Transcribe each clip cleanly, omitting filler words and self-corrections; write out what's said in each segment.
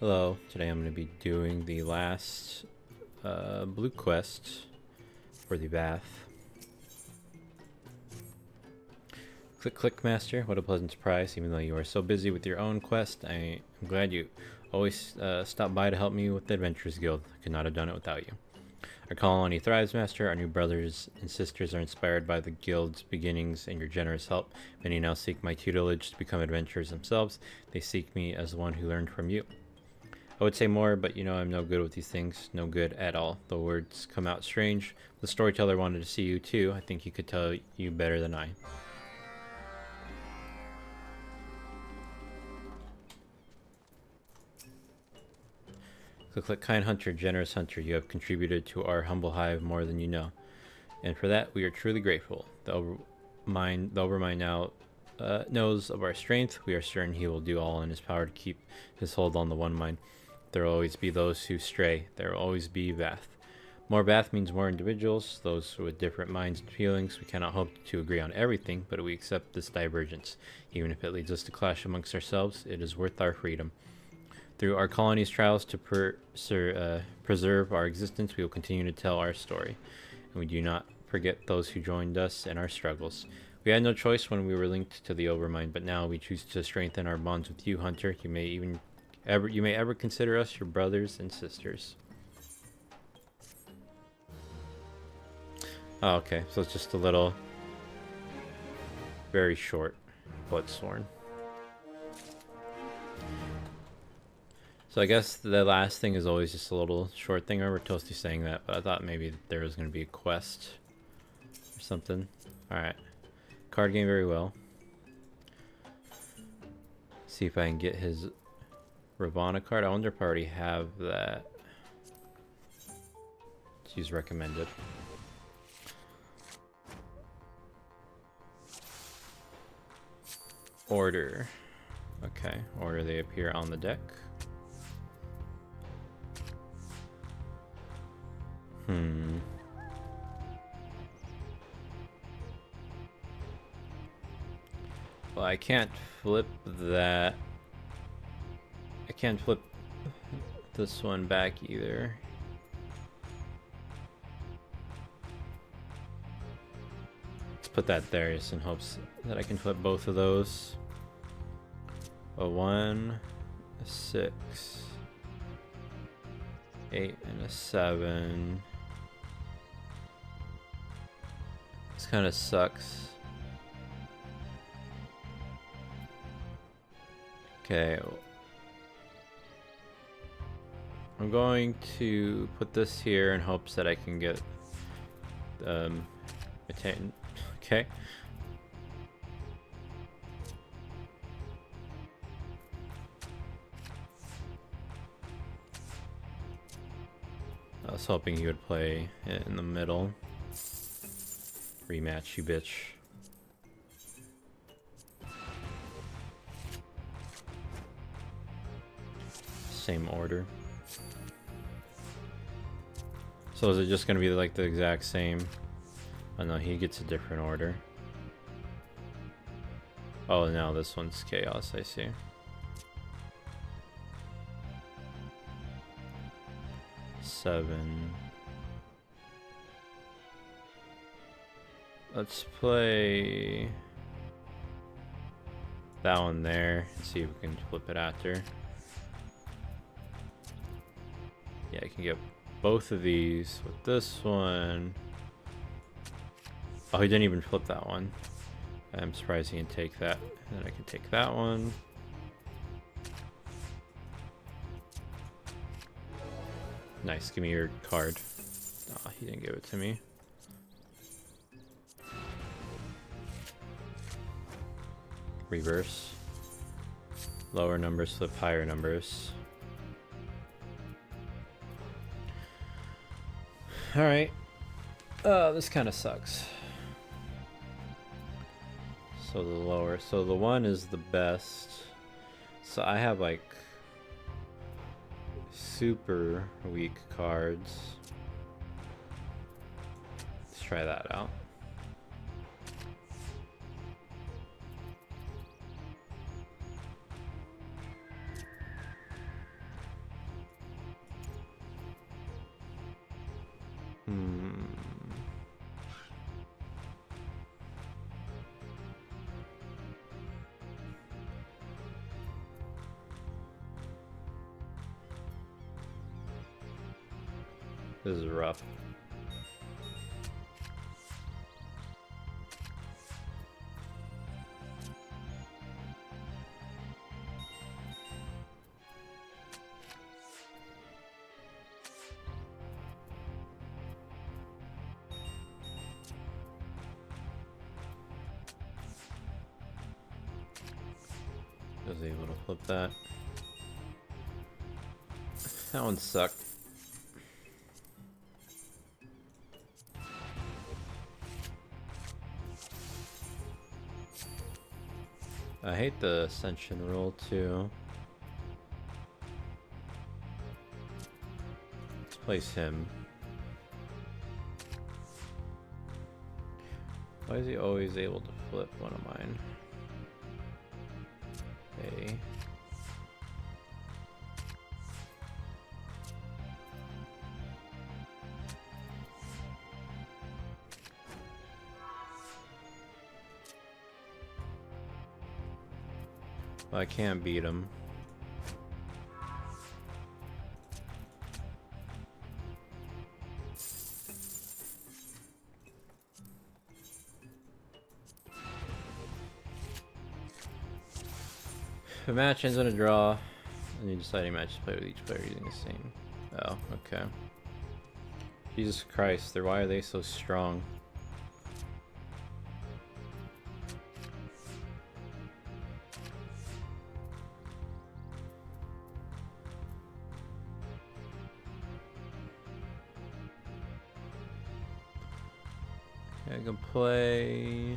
Hello, today I'm going to be doing the last blue quest for the Vath. Click click master, what a pleasant surprise. Even though you are so busy with your own quest, I am glad you always stop by to help me with the Adventurers Guild. I could not have done it without you. Our colony thrives, Master. Our new brothers and sisters are inspired by the guild's beginnings and your generous help. Many now seek my tutelage to become adventurers themselves. They seek me as one who learned from you. I would say more, but you know I'm no good with these things. No good at all. The words come out strange. The storyteller wanted to see you too. I think he could tell you better than I. Click, click, kind hunter, generous hunter. You have contributed to our humble hive more than you know. And for that, we are truly grateful. The Overmind now knows of our strength. We are certain he will do all in his power to keep his hold on the one mind. There will always be those who stray. There will always be Vath. More Vath means more individuals, those with different minds and feelings. We cannot hope to agree on everything, but we accept this divergence. Even if it leads us to clash amongst ourselves, it is worth our freedom. Through our colony's trials to preserve our existence, we will continue to tell our story. And we do not forget those who joined us in our struggles. We had no choice when we were linked to the Overmind, but now we choose to strengthen our bonds with you, Hunter. You may ever consider us your brothers and sisters. Oh, okay, so it's just a little, very short Bloodsworn. So I guess the last thing is always just a little short thing. I remember Toasty saying that, but I thought maybe there was going to be a quest or something. Alright. Card game very well. See if I can get his Ravana card. I wonder if I already have that. Let's use recommended. Order. Okay, order they appear on the deck. Well, I can't flip that. I can't flip this one back either. Let's put that there just in hopes that I can flip both of those. A 1, a 6, 8, and a 7. This kind of sucks. Okay. I'm going to put this here in hopes that I can get okay. I was hoping he would play it in the middle. Rematch, you bitch. Same order. So is it just gonna be like the exact same? Oh no, he gets a different order. Oh, now this one's chaos, I see. Seven. Let's play that one there and see if we can flip it after. Yeah, I can get both of these with this one. Oh, he didn't even flip that one. I'm surprised he can take that. And then I can take that one. Nice, give me your card. Oh, he didn't give it to me. Reverse. Lower numbers flip higher numbers. Alright. This kind of sucks. So the lower. So the 1 is the best. So I have like super weak cards. Let's try that out. This is rough. I was able to flip that. That one sucked. I hate the ascension rule too. Let's place him. Why is he always able to flip one of mine? Okay. Well, I can't beat him. If a match ends in a draw, and you deciding matches play with each player using the same. Oh, okay. Jesus Christ, why are they so strong? I can play.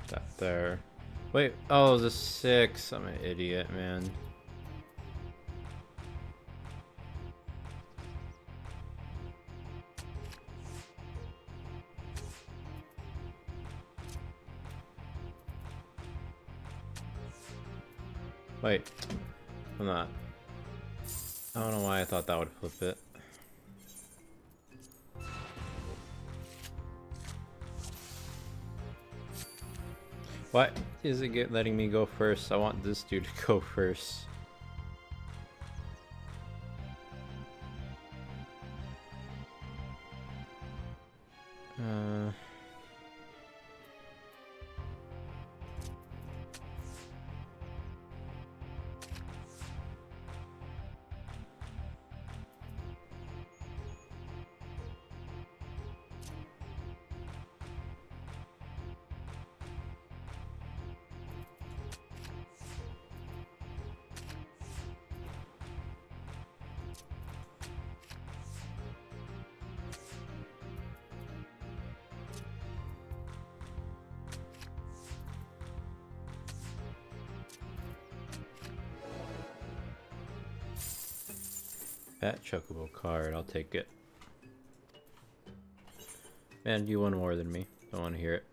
That there. Wait, oh, it was a 6. I'm an idiot, man. Wait, I'm not. I don't know why I thought that would flip it. What is it letting me go first? I want this dude to go first. That chocobo card, I'll take it. Man, you won more than me. Don't want to hear it.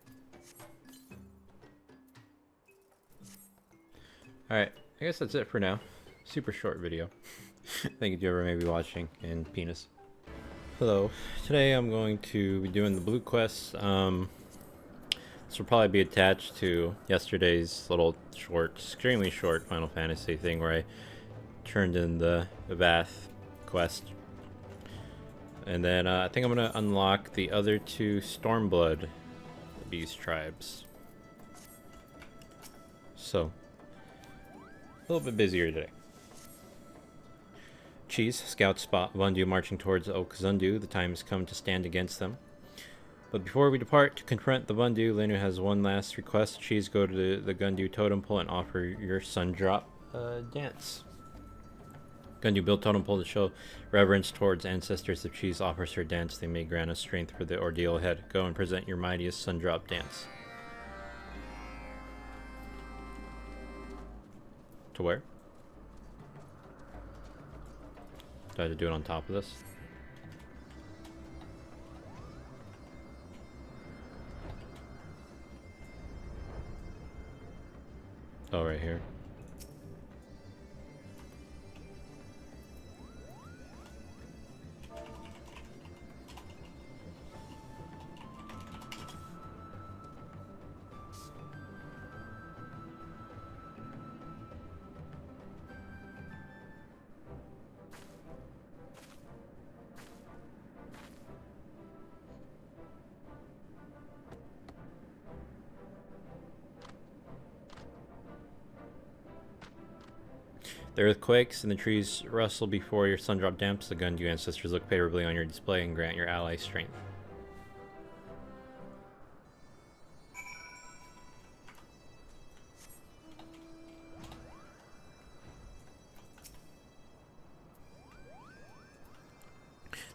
Alright, I guess that's it for now. Super short video. Thank you for maybe watching, and penis. Hello. Today I'm going to be doing the blue quests. This will probably be attached to yesterday's little short, extremely short Final Fantasy thing where I turned in the Vath quest. And then I think I'm going to unlock the other 2 Stormblood Beast tribes. So, a little bit busier today. Cheese, scout spot Vanu marching towards Okzundu. The time has come to stand against them. But before we depart to confront the Vanu, Vanu has one last request. Cheese, go to the Gundu totem pole and offer your sun drop dance. Gundu built totem pole to show reverence towards ancestors. If Cheese offers her dance, they may grant us strength for the ordeal ahead. Go and present your mightiest sun drop dance. To where? Do I have to do it on top of this? Oh, right here. The earth quakes and the trees rustle before your sun drop damps. The Gundu ancestors look favorably on your display and grant your allies strength.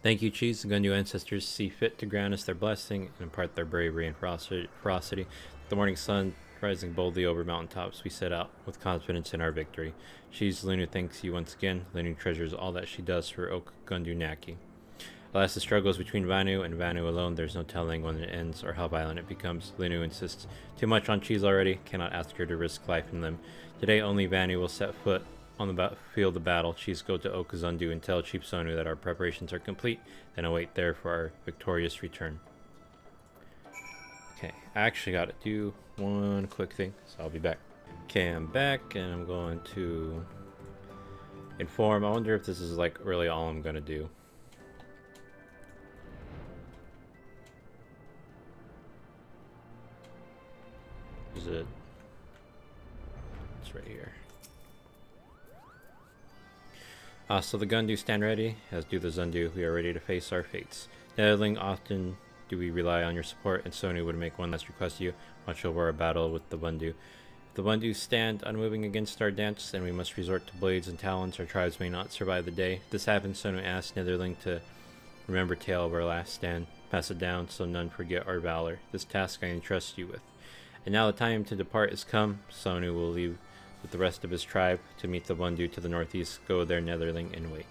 Thank you, chiefs. The Gundu ancestors see fit to grant us their blessing and impart their bravery and ferocity. The morning sun rising boldly over mountaintops, we set out with confidence in our victory. She's Lunu thanks you once again. Lunu treasures all that she does for Oak Gundu Naki. Alas, the struggle is between Vanu and Vanu alone. There's no telling when it ends or how violent it becomes. Lunu insists too much on Cheese already. Cannot ask her to risk life and limb. Today, only Vanu will set foot on the field of battle. Cheese go to Okazundu and tell Chief Sonu that our preparations are complete, then await there for our victorious return. Okay, I actually got to do one quick thing, so I'll be back. Okay, I'm back, and I'm going to inform. I wonder if this is like really all I'm going to do. Is it? It's right here. So the Gundu stand ready, as do the Zundu. We are ready to face our fates. Netherling, often do we rely on your support, and Sonu would make one last request to you. Watch over our battle with the Bundu. If the Bundu stand unmoving against our dance, then we must resort to blades and talons. Our tribes may not survive the day. If this happens, Sonu asks Netherling to remember tale of our last stand. Pass it down so none forget our valor. This task I entrust you with. And now the time to depart is come. Sonu will leave with the rest of his tribe to meet the Bundu to the northeast. Go there, Netherling, and wait.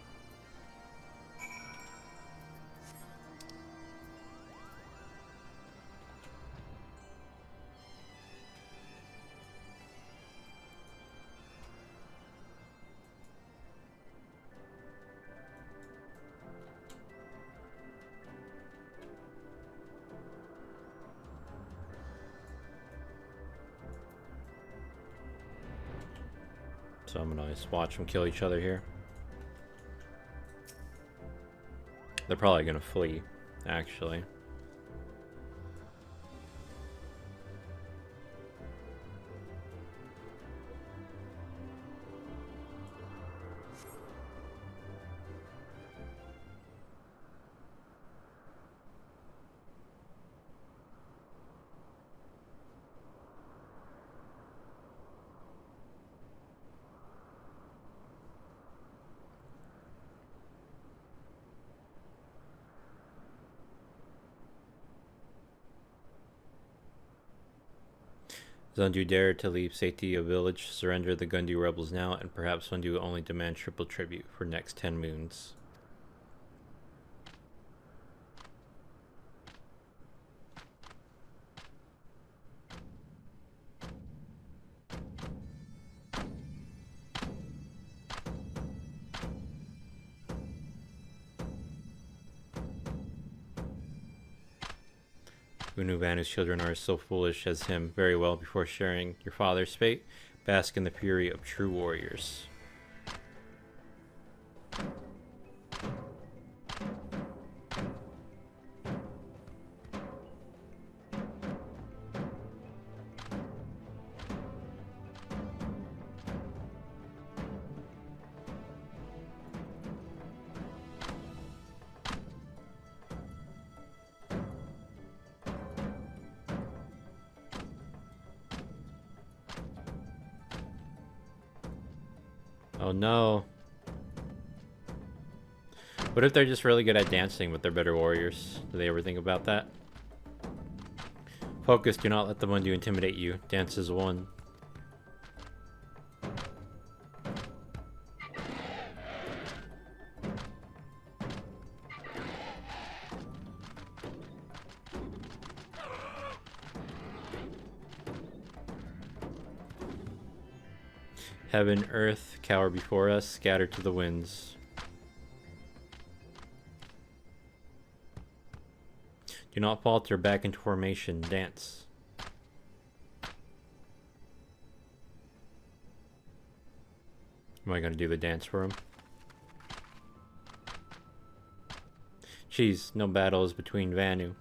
So I'm gonna just watch them kill each other here. They're probably gonna flee, actually. Zundu dare to leave safety of village. Surrender the Gundu rebels now, and perhaps Zundu only demand triple tribute for next 10 moons. Who knew Vanu's children are so foolish as him? Very well, before sharing your father's fate, bask in the fury of true warriors. Oh no. What if they're just really good at dancing, but they're better warriors? Do they ever think about that? Focus, do not let the Mundu intimidate you. Dance is one. Heaven, earth, cower before us, scatter to the winds. Do not falter, back into formation, dance. Am I gonna do the dance for him? Jeez, no battles between Vanu.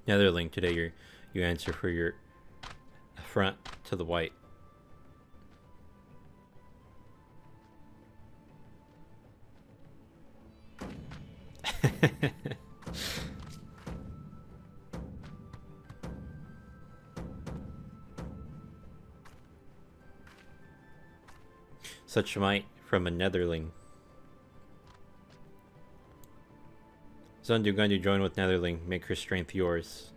Netherling, today you answer for your affront to the white. Such might from a Netherling. Zundu Gundu, join with Netherling, make her strength yours.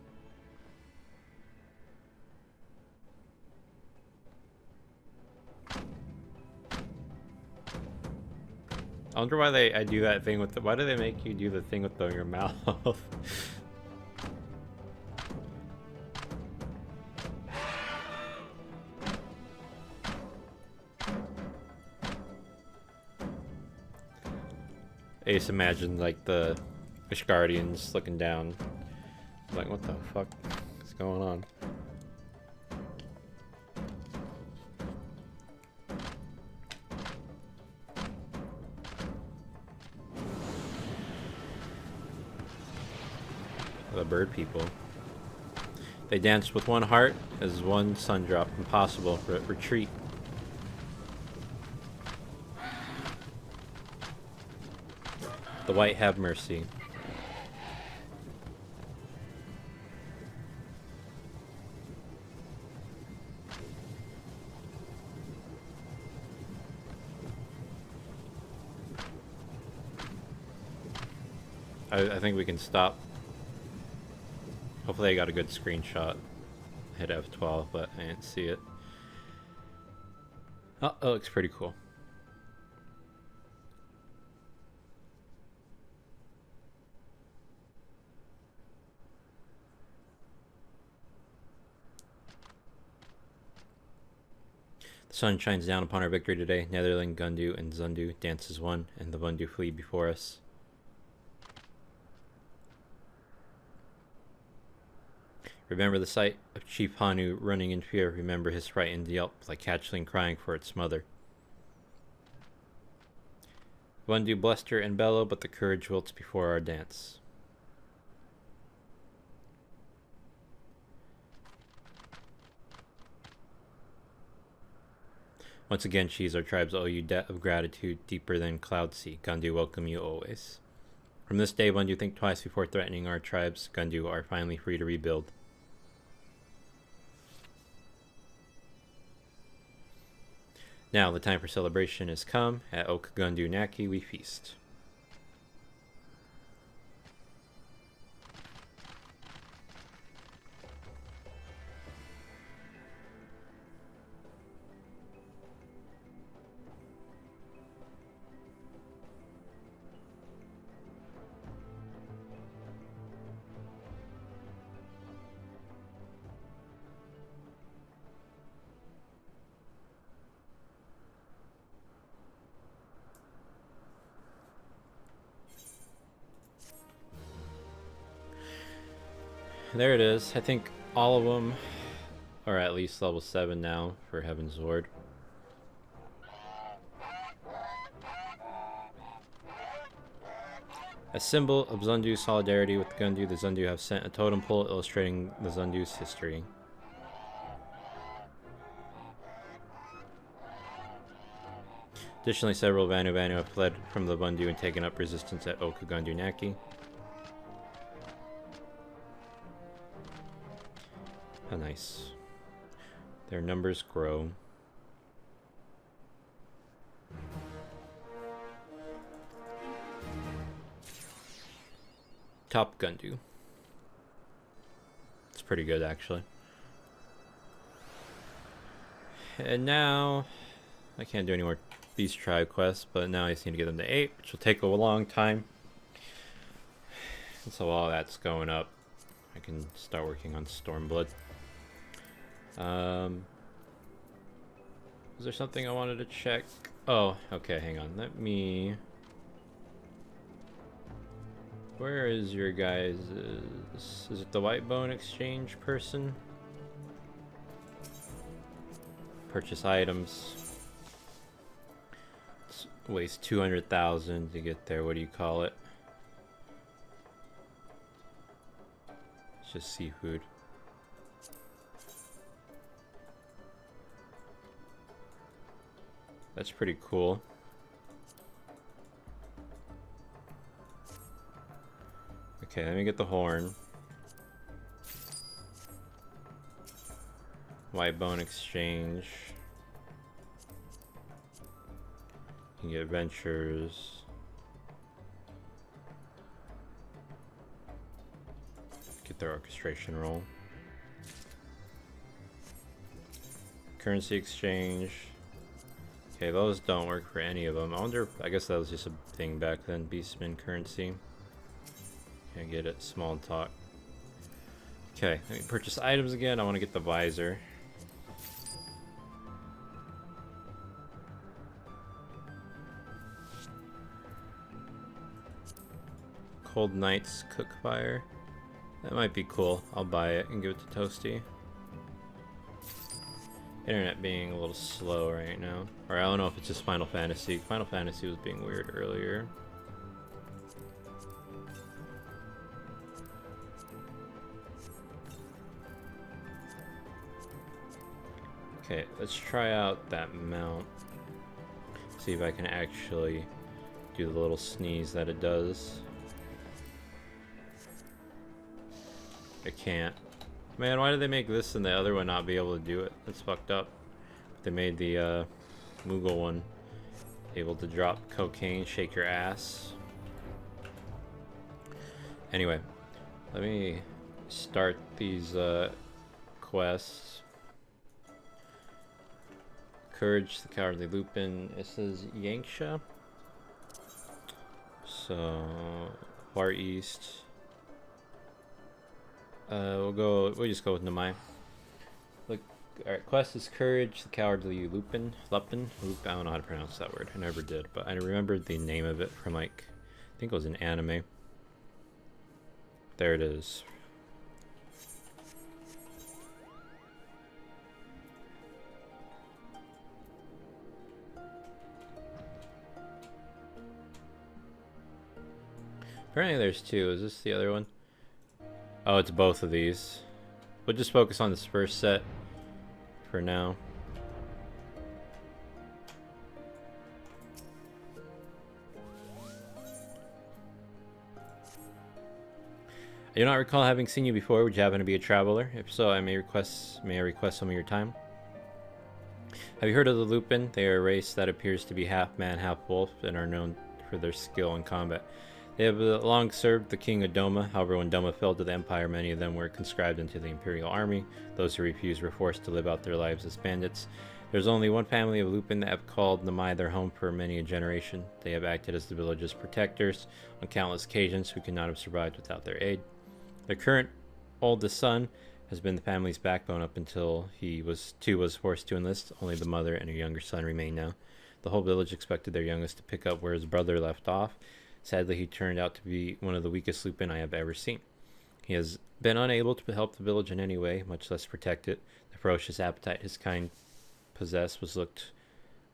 I wonder why I do that thing with why do they make you do the thing with your mouth? I just imagine like the Ishgardians looking down, like what the fuck is going on? The bird people. They danced with one heart as one sun drop. Impossible. Retreat. The white have mercy. I think we can stop. Hopefully I got a good screenshot. Hit F12, but I didn't see it. Oh, that looks pretty cool. The sun shines down upon our victory today. Netherling, Gundu, and Zundu dance as one, and the Vundu flee before us. Remember the sight of Chief Hanu running in fear. Remember his frightened yelp, like hatchling crying for its mother. Vundu bluster and bellow, but the courage wilts before our dance. Once again, Cheese, our tribes owe you debt of gratitude deeper than cloud sea. Gundu welcome you always. From this day, Vundu think twice before threatening our tribes. Gundu are finally free to rebuild. Now the time for celebration has come. At Okagundu Naki we feast. There it is. I think all of them are at least level 7 now for Heaven's Ward. A symbol of Zundu's solidarity with Gundu, the Zundu have sent a totem pole illustrating the Zundu's history. Additionally, several Vanu have fled from the Vundu and taken up resistance at Okagundu Naki. How nice. Their numbers grow. Top Gundu. It's pretty good, actually. And now, I can't do any more Beast Tribe quests, but now I just need to get them to 8, which will take a long time. And so while that's going up, I can start working on Stormblood. Was there something I wanted to check? Oh, okay, hang on. Let me... Where is your guys'... Is it the White Bone Exchange person? Purchase items. It's waste 200,000 to get there. What do you call it? It's just seafood. That's pretty cool. Okay, let me get the horn. White Bone Exchange. You can get ventures. Get their orchestration roll. Currency exchange. Okay, those don't work for any of them. I wonder if, I guess that was just a thing back then. Beastman currency. Can't get it. Small talk. Okay, let me purchase items again. I want to get the visor. Cold Night's Cook Fire. That might be cool. I'll buy it and give it to Toasty. Internet being a little slow right now. Or I don't know if it's just Final Fantasy. Final Fantasy was being weird earlier. Okay, let's try out that mount. See if I can actually do the little sneeze that it does. I can't. Man, why did they make this and the other one not be able to do it? That's fucked up. They made the Moogle one able to drop cocaine, shake your ass. Anyway, let me start these quests. Courage, the Cowardly Lupin. It says Yanksha. So, Far East. We'll just go with Namai. Look, alright, quest is Courage, the Cowardly Lupin. I don't know how to pronounce that word. I never did, but I remembered the name of it from, like, I think it was an anime. There it is. Apparently there's two. Is this the other one? Oh, it's both of these. We'll just focus on this first set for now. I do not recall having seen you before. Would you happen to be a traveler? If so, I request some of your time. Have you heard of the Lupin? They are a race that appears to be half man, half wolf, and are known for their skill in combat. They have long served the king of Doma. However, when Doma fell to the Empire, many of them were conscribed into the Imperial Army. Those who refused were forced to live out their lives as bandits. There's only one family of Lupin that have called Namai their home for many a generation. They have acted as the village's protectors on countless occasions who could not have survived without their aid. Their current oldest son has been the family's backbone up until he was forced to enlist. Only the mother and her younger son remain now. The whole village expected their youngest to pick up where his brother left off. Sadly, he turned out to be one of the weakest Lupin I have ever seen. He has been unable to help the village in any way, much less protect it. The ferocious appetite his kind possessed was looked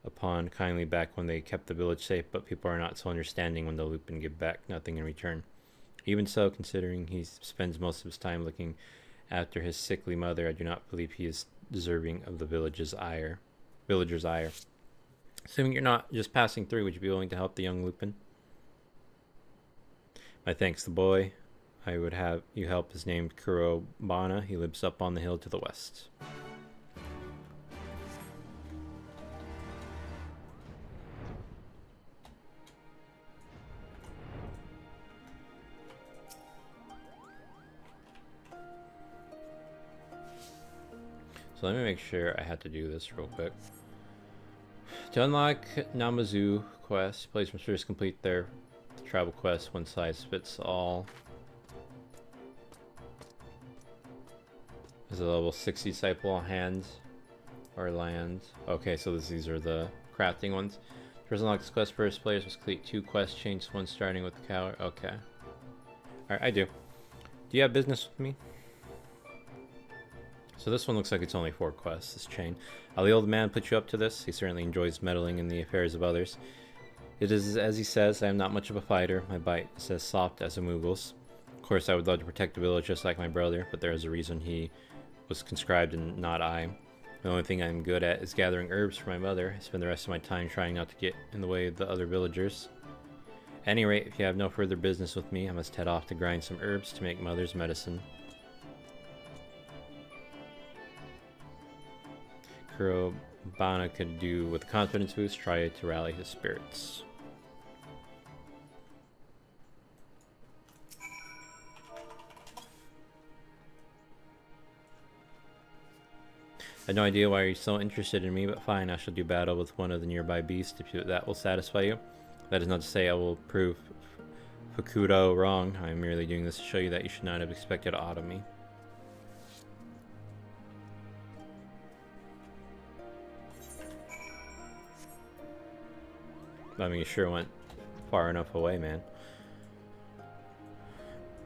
upon kindly back when they kept the village safe, but people are not so understanding when the Lupin give back nothing in return. Even so, considering he spends most of his time looking after his sickly mother, I do not believe he is deserving of the villager's ire. Assuming you're not just passing through, would you be willing to help the young Lupin? My thanks. The boy I would have you help is named Kurobana. He lives up on the hill to the west. So let me make sure I had to do this real quick. To unlock Namazu quest, players must first complete their travel quest. One size fits all. There's a level 60 disciple on hand. or land. Okay, so these are the crafting ones. First unlock this quest. First players must complete 2 quests. Change one starting with the cow. Okay. Alright, I do. Do you have business with me? So this one looks like it's only 4 quests, this chain. The old man put you up to this? He certainly enjoys meddling in the affairs of others. It is as he says, I am not much of a fighter. My bite is as soft as a Moogle's. Of course, I would love to protect the village just like my brother, but there is a reason he was conscribed and not I. The only thing I'm good at is gathering herbs for my mother. I spend the rest of my time trying not to get in the way of the other villagers. At any rate, if you have no further business with me, I must head off to grind some herbs to make mother's medicine. Kurobana could do with confidence boost, try to rally his spirits. I had no idea why you're so interested in me, but fine, I shall do battle with one of the nearby beasts if that will satisfy you. That is not to say I will prove Fukudo wrong. I am merely doing this to show you that you should not have expected aught of me. I mean, you sure went far enough away, man.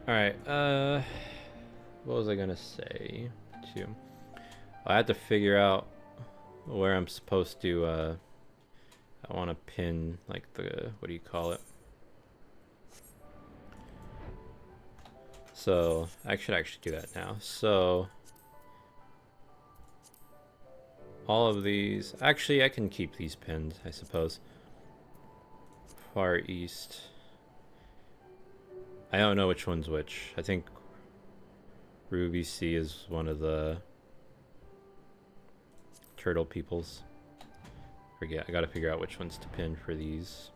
Alright, what was I gonna say to him? I have to figure out where I'm supposed to, I want to pin, like, the, what do you call it? So, I should actually do that now. So, all of these, actually, I can keep these pinned, I suppose. Far East. I don't know which one's which. I think Ruby Sea is one of the turtle peoples. Forget, I gotta figure out which ones to pin for these.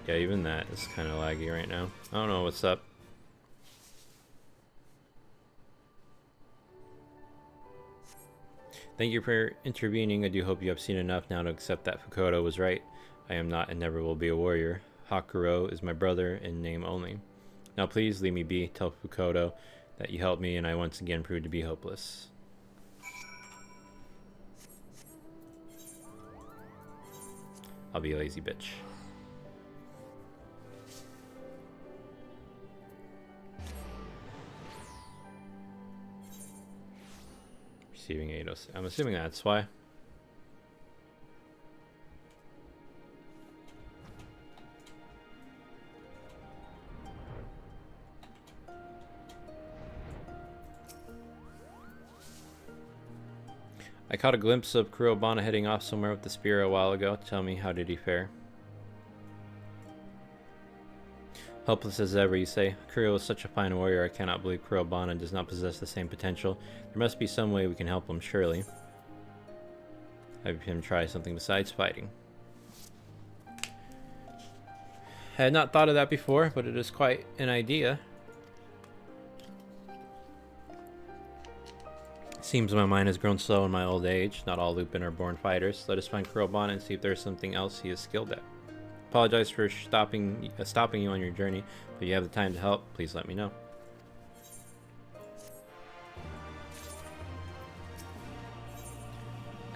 Yeah, even that is kind of laggy right now. I don't know what's up. Thank you for intervening. I do hope you have seen enough now to accept that Fukudo was right. I am not and never will be a warrior. Hakuro is my brother in name only. Now please leave me be. Tell Fukudo that you helped me and I once again proved to be hopeless. I'll be a lazy bitch. Receiving 806. I'm assuming that's why. I caught a glimpse of Kurobana heading off somewhere with the spear a while ago. Tell me, how did he fare? Helpless as ever, you say. Kuro is such a fine warrior, I cannot believe Kurobana does not possess the same potential. There must be some way we can help him, surely. Have him try something besides fighting. I had not thought of that before, but it is quite an idea. Seems my mind has grown slow in my old age. Not all Lupin are born fighters. Let us find Kurobana and see if there's something else he is skilled at. Apologize for stopping you on your journey, but if you have the time to help, please let me know.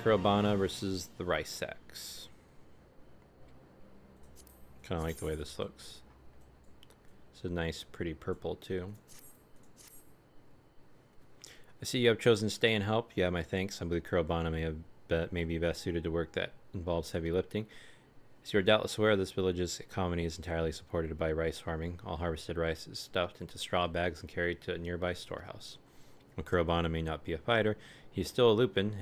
Kurobana versus the rice sacks. Kind of like the way this looks. It's a nice, pretty purple too. I see you have chosen to stay and help. You have my thanks. I believe Kurobana may be best suited to work that involves heavy lifting. As you are doubtless aware, this village's economy is entirely supported by rice farming. All harvested rice is stuffed into straw bags and carried to a nearby storehouse. While Kurobana may not be a fighter, he is still a Lupin,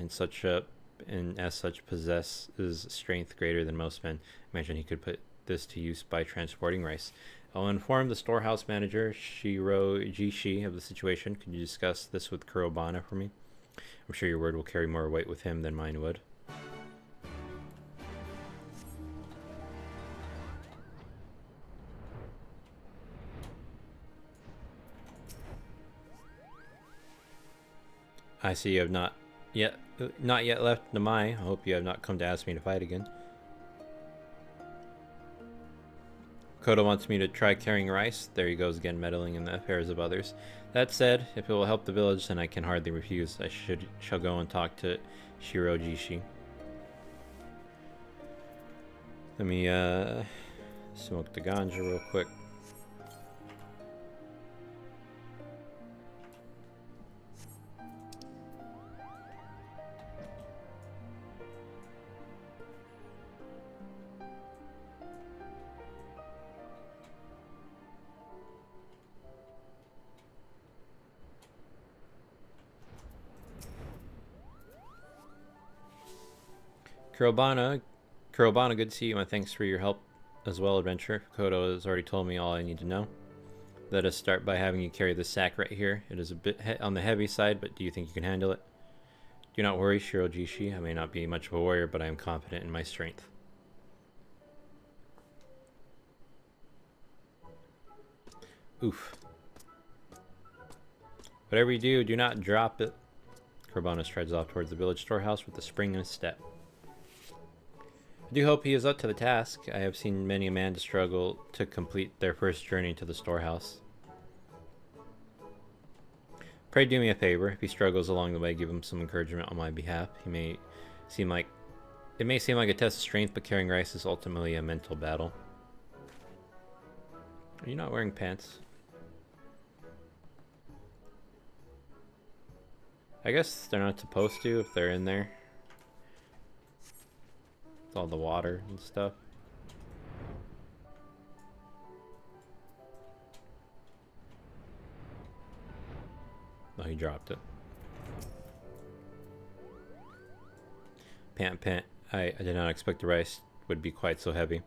and as such possesses strength greater than most men. Imagine he could put this to use by transporting rice. I'll inform the storehouse manager, Shiro Jishi, of the situation. Could you discuss this with Kurobana for me? I'm sure your word will carry more weight with him than mine would. I see you have not yet left Namai. I hope you have not come to ask me to fight again. Kodo wants me to try carrying rice. There he goes again, meddling in the affairs of others. That said, if it will help the village, then I can hardly refuse. I shall go and talk to Shirojishi. Let me smoke the ganja real quick. Kurobana, good to see you. My thanks for your help as well, adventurer. Kodo has already told me all I need to know. Let us start by having you carry this sack right here. It is a bit on the heavy side, but do you think you can handle it? Do not worry, Shirojishi. I may not be much of a warrior, but I am confident in my strength. Oof. Whatever you do, do not drop it. Kurobana strides off towards the village storehouse with a spring in his step. I do hope he is up to the task. I have seen many a man struggle to complete their first journey to the storehouse. Pray do me a favor. If he struggles along the way, give him some encouragement on my behalf. It may seem like a test of strength, but carrying rice is ultimately a mental battle. Are you not wearing pants? I guess they're not supposed to if they're in there. With all the water and stuff. Oh, he dropped it. Pant. I did not expect the rice would be quite so heavy.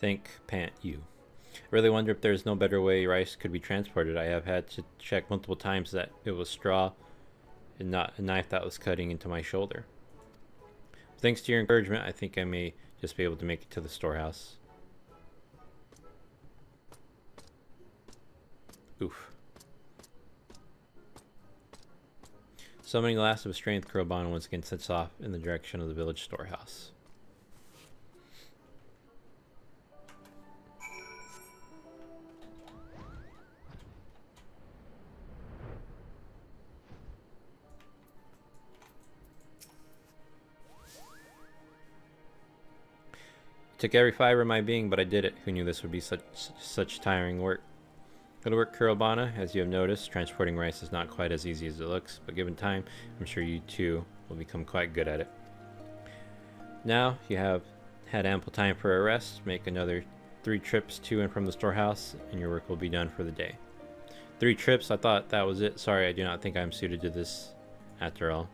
Think, pant, you. I really wonder if there's no better way rice could be transported. I have had to check multiple times that it was straw and not a knife that was cutting into my shoulder. Thanks to your encouragement, I think I may just be able to make it to the storehouse. Oof. Summoning the last of his strength, Kurobana once again sets off in the direction of the village storehouse. Took every fiber of my being, but I did it. Who knew this would be such tiring work? Good work, Kurobana. As you have noticed, transporting rice is not quite as easy as it looks, but given time, I'm sure you too will become quite good at it. Now you have had ample time for a rest. Make another 3 trips to and from the storehouse, and your work will be done for the day. 3 trips? I thought that was it. Sorry, I do not think I'm suited to this after all.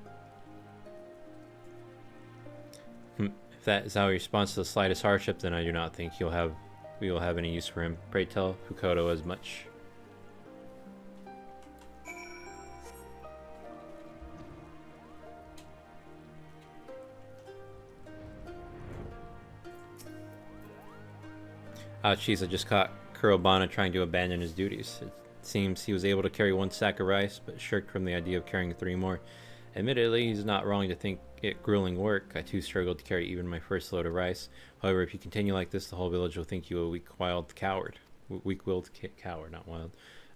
If that is how he responds to the slightest hardship, then I do not think we will have any use for him. Pray tell Fukodo as much. Ah, jeez, I just caught Kurobana trying to abandon his duties. It seems he was able to carry 1 sack of rice, but shirked from the idea of carrying 3 more. Admittedly, he's not wrong to think it grueling work. I too struggled to carry even my first load of rice. However, if you continue like this, the whole village will think you a weak-willed coward. Weak-willed coward, not wild.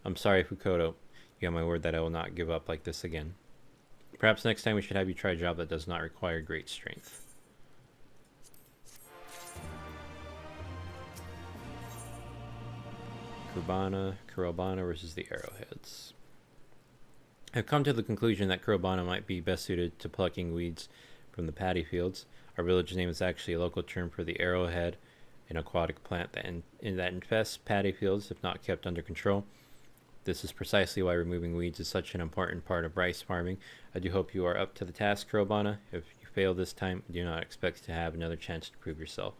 I'm sorry, Fukodo. You have my word that I will not give up like this again. Perhaps next time we should have you try a job that does not require great strength. Kurobana versus the Arrowheads. I've come to the conclusion that Kurobana might be best suited to plucking weeds from the paddy fields. Our village name is actually a local term for the arrowhead, an aquatic plant that infests paddy fields if not kept under control. This is precisely why removing weeds is such an important part of rice farming. I do hope you are up to the task, Kurobana. If you fail this time, do not expect to have another chance to prove yourself.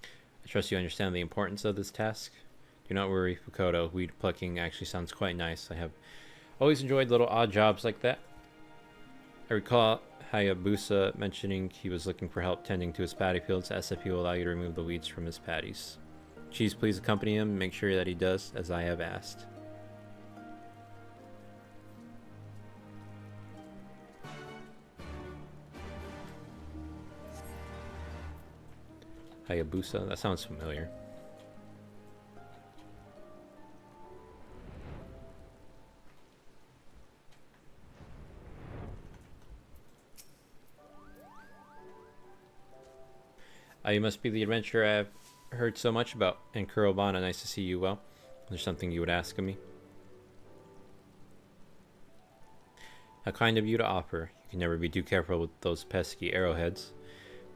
I trust you understand the importance of this task. Do not worry, Fukodo. Weed plucking actually sounds quite nice. I have always enjoyed little odd jobs like that. I recall Hayabusa mentioning he was looking for help tending to his paddy fields. Ask if he will allow you to remove the weeds from his paddies. Cheese, please accompany him. Make sure that he does as I have asked. Hayabusa? That sounds familiar. You must be the adventurer I've heard so much about. And Kurobana, nice to see you well. There's something you would ask of me? How kind of you to offer. You can never be too careful with those pesky arrowheads.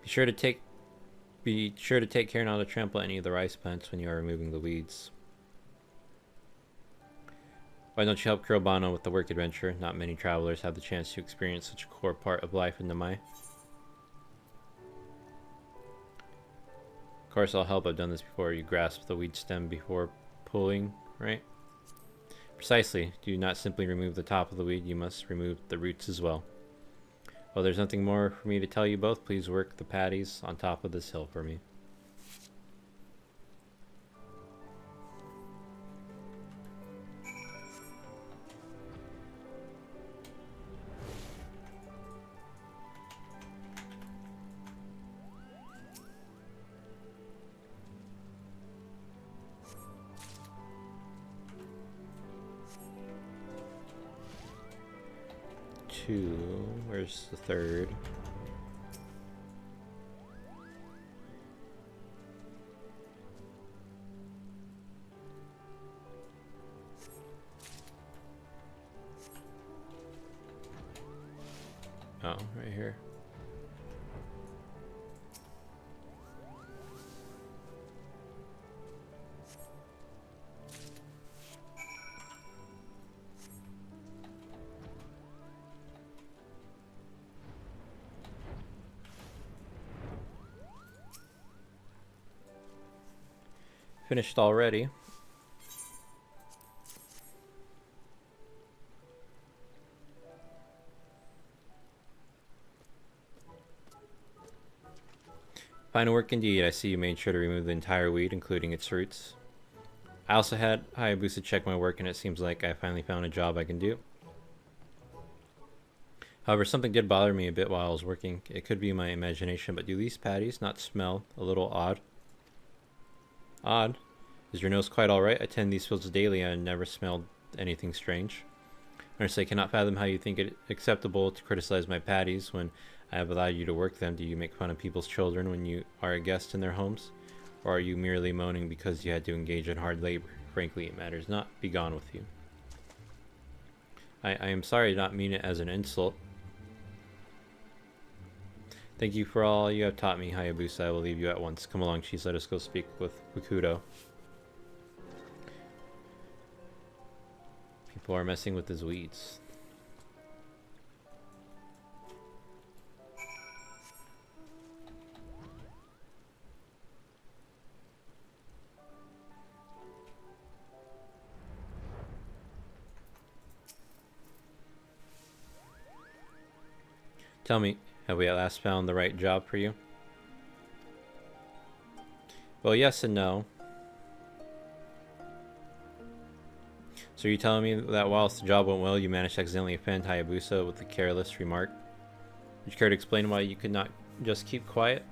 Be sure to take care not to trample any of the rice plants when you are removing the weeds. Why don't you help Kurobana with the work adventure? Not many travelers have the chance to experience such a core part of life in Namai. Of course I'll help. I've done this before. You grasp the weed stem before pulling, right? Precisely. Do not simply remove the top of the weed, you must remove the roots as well. Well, there's nothing more for me to tell you both. Please work the patties on top of this hill for me. Where's the third? Oh, right here. Finished already. Fine work indeed. I see you made sure to remove the entire weed, including its roots. I also had Hayabusa check my work, and it seems like I finally found a job I can do. However, something did bother me a bit while I was working. It could be my imagination, but do these patties not smell a little odd? Odd? Is your nose quite alright? I tend these fields daily and never smelled anything strange. Honestly, I cannot fathom how you think it acceptable to criticize my patties when I have allowed you to work them. Do you make fun of people's children when you are a guest in their homes? Or are you merely moaning because you had to engage in hard labor? Frankly, it matters not. Be gone with you. I am sorry, I did not mean it as an insult. Thank you for all you have taught me, Hayabusa. I will leave you at once. Come along, Cheese. Let us go speak with Fukudo. People are messing with his weeds. Tell me, have we at last found the right job for you? Well, yes and no. So you're telling me that whilst the job went well, you managed to accidentally offend Hayabusa with a careless remark? Would you care to explain why you could not just keep quiet?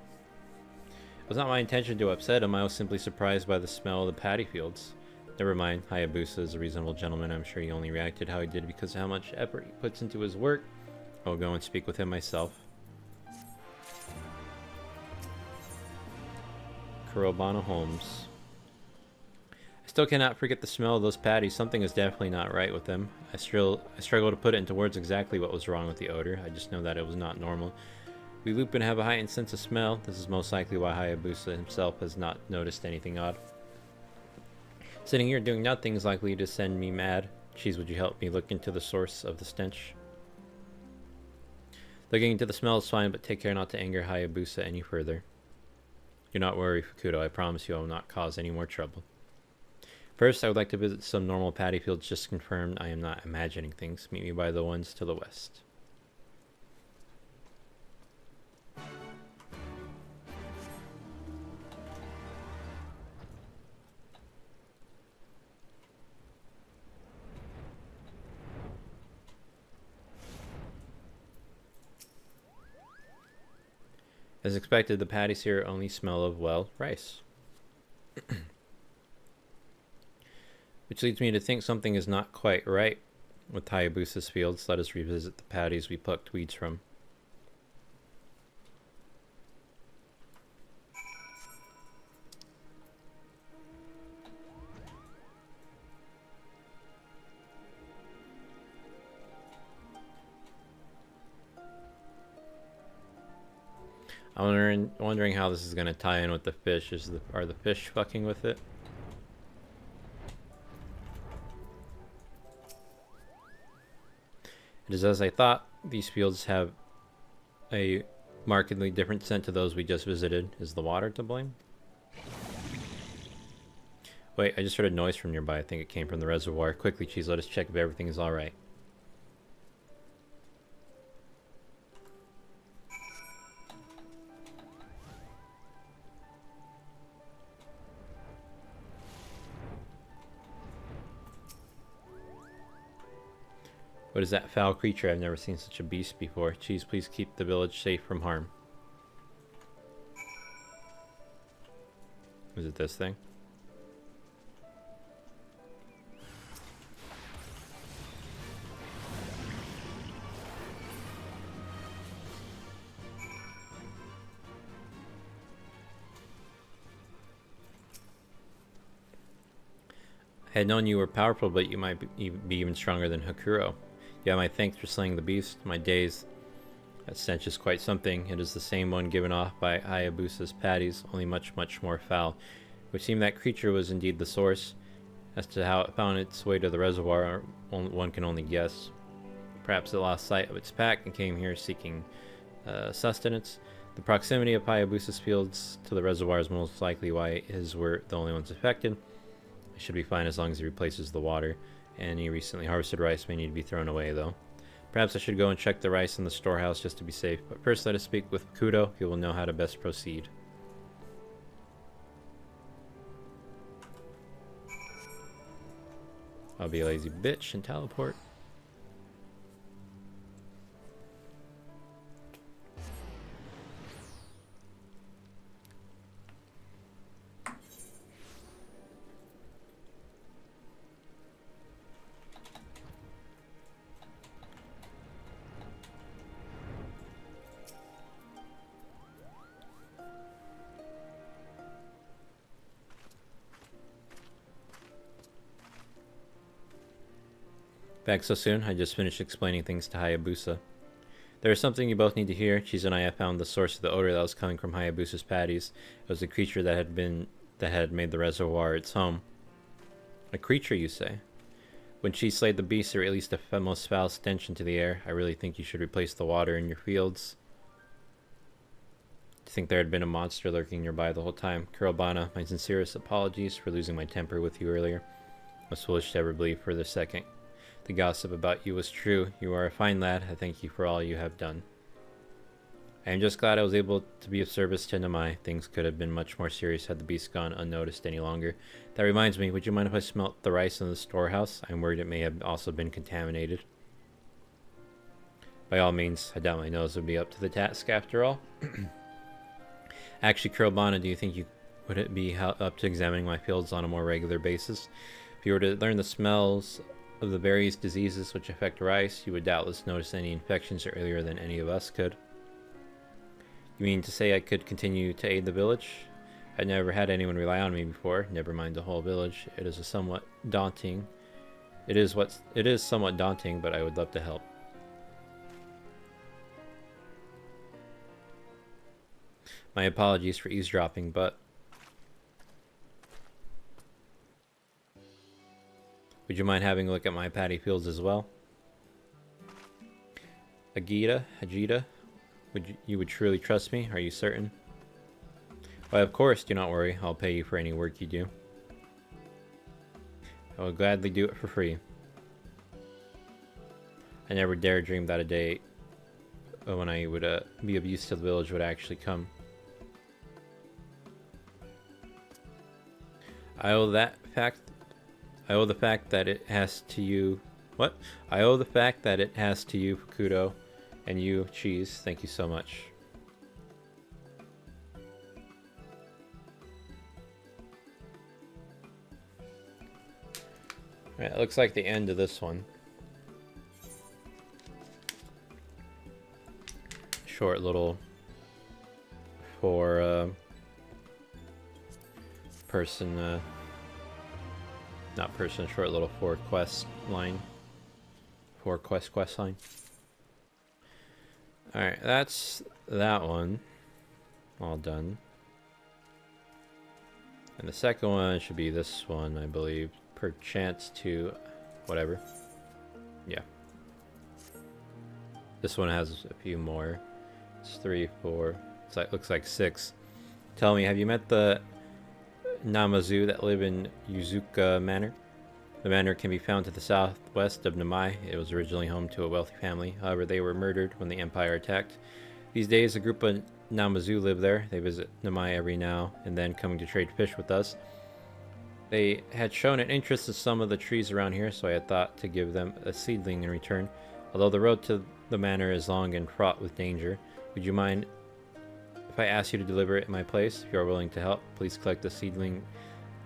It was not my intention to upset him. I was simply surprised by the smell of the paddy fields. Never mind, Hayabusa is a reasonable gentleman. I'm sure he only reacted how he did because of how much effort he puts into his work. I'll go and speak with him myself. Kurobana Holmes. I still cannot forget the smell of those patties. Something is definitely not right with them. I struggle to put it into words exactly what was wrong with the odor. I just know that it was not normal. We Lupin have a heightened sense of smell. This is most likely why Hayabusa himself has not noticed anything odd. Sitting here doing nothing is likely to send me mad. Cheese, would you help me look into the source of the stench? Looking into the smell is fine, but take care not to anger Hayabusa any further. Do not worry, Fukudo. I promise you I will not cause any more trouble. First, I would like to visit some normal paddy fields just to confirm I am not imagining things. Meet me by the ones to the west. As expected, the patties here only smell of, well, rice. Which leads me to think something is not quite right with Hayabusa's fields. Let us revisit the patties we plucked weeds from. I'm wondering how this is going to tie in with the fish. Are the fish fucking with it? It is as I thought. These fields have a markedly different scent to those we just visited. Is the water to blame? Wait, I just heard a noise from nearby. I think it came from the reservoir. Quickly, Cheese, let us check if everything is alright. What is that foul creature? I've never seen such a beast before. Cheese, please keep the village safe from harm. Is it this thing? I had known you were powerful, but you might be even stronger than Hakuro. Yeah, my thanks for slaying the beast. My days. That stench is quite something. It is the same one given off by Hayabusa's patties, only much, much more foul. It would seem that creature was indeed the source. As to how it found its way to the reservoir, one can only guess. Perhaps it lost sight of its pack and came here seeking sustenance. The proximity of Hayabusa's fields to the reservoir is most likely why his were the only ones affected. It should be fine as long as he replaces the water. Any recently harvested rice may need to be thrown away, though. Perhaps I should go and check the rice in the storehouse just to be safe, but first let us speak with Kudo. He will know how to best proceed. I'll be a lazy bitch and teleport. Back so soon? I just finished explaining things to Hayabusa. There is something you both need to hear. Cheese and I have found the source of the odor that was coming from Hayabusa's patties. It was a creature that had made the reservoir its home. A creature, you say? When she slayed the beast, it released a most foul stench into the air. I really think you should replace the water in your fields. I think there had been a monster lurking nearby the whole time. Kurobana, my sincerest apologies for losing my temper with you earlier. I was foolish to ever believe for the second the gossip about you was true. You are a fine lad. I thank you for all you have done. I am just glad I was able to be of service to Namai. Things could have been much more serious had the beast gone unnoticed any longer. That reminds me, would you mind if I smelt the rice in the storehouse? I'm worried it may have also been contaminated. By all means, I doubt my nose would be up to the task after all. Actually, Kurobana, do you think would it be up to examining my fields on a more regular basis? If you were to learn the smells of the various diseases which affect rice, you would doubtless notice any infections earlier than any of us could. You mean to say I could continue to aid the village? I'd never had anyone rely on me before, never mind the whole village. It is somewhat daunting, but I would love to help. My apologies for eavesdropping, but would you mind having a look at my paddy fields as well? Hajita, you would truly trust me? Are you certain? Why, of course, do not worry. I'll pay you for any work you do. I will gladly do it for free. I never dare dream that a day when I would be of use to the village would actually come. I owe the fact that it has to you, Fukudo, and you, Cheese. Thank you so much. Alright, it looks like the end of this one. Short little for person, not person, short little for quest line. For quest line. Alright, that's that one. All done. And the second one should be this one, I believe. Perchance to whatever. Yeah. This one has a few more. It's 3, 4. It's like looks like 6. Tell me, have you met the Namazu that live in Yuzuka Manor? The manor can be found to the southwest of Namai. It was originally home to a wealthy family. However, they were murdered when the Empire attacked. These days, a group of Namazu live there. They visit Namai every now and then, coming to trade fish with us. They had shown an interest in some of the trees around here, so I had thought to give them a seedling in return. Although the road to the manor is long and fraught with danger, would you mind if I ask you to deliver it in my place? If you are willing to help, please collect the seedling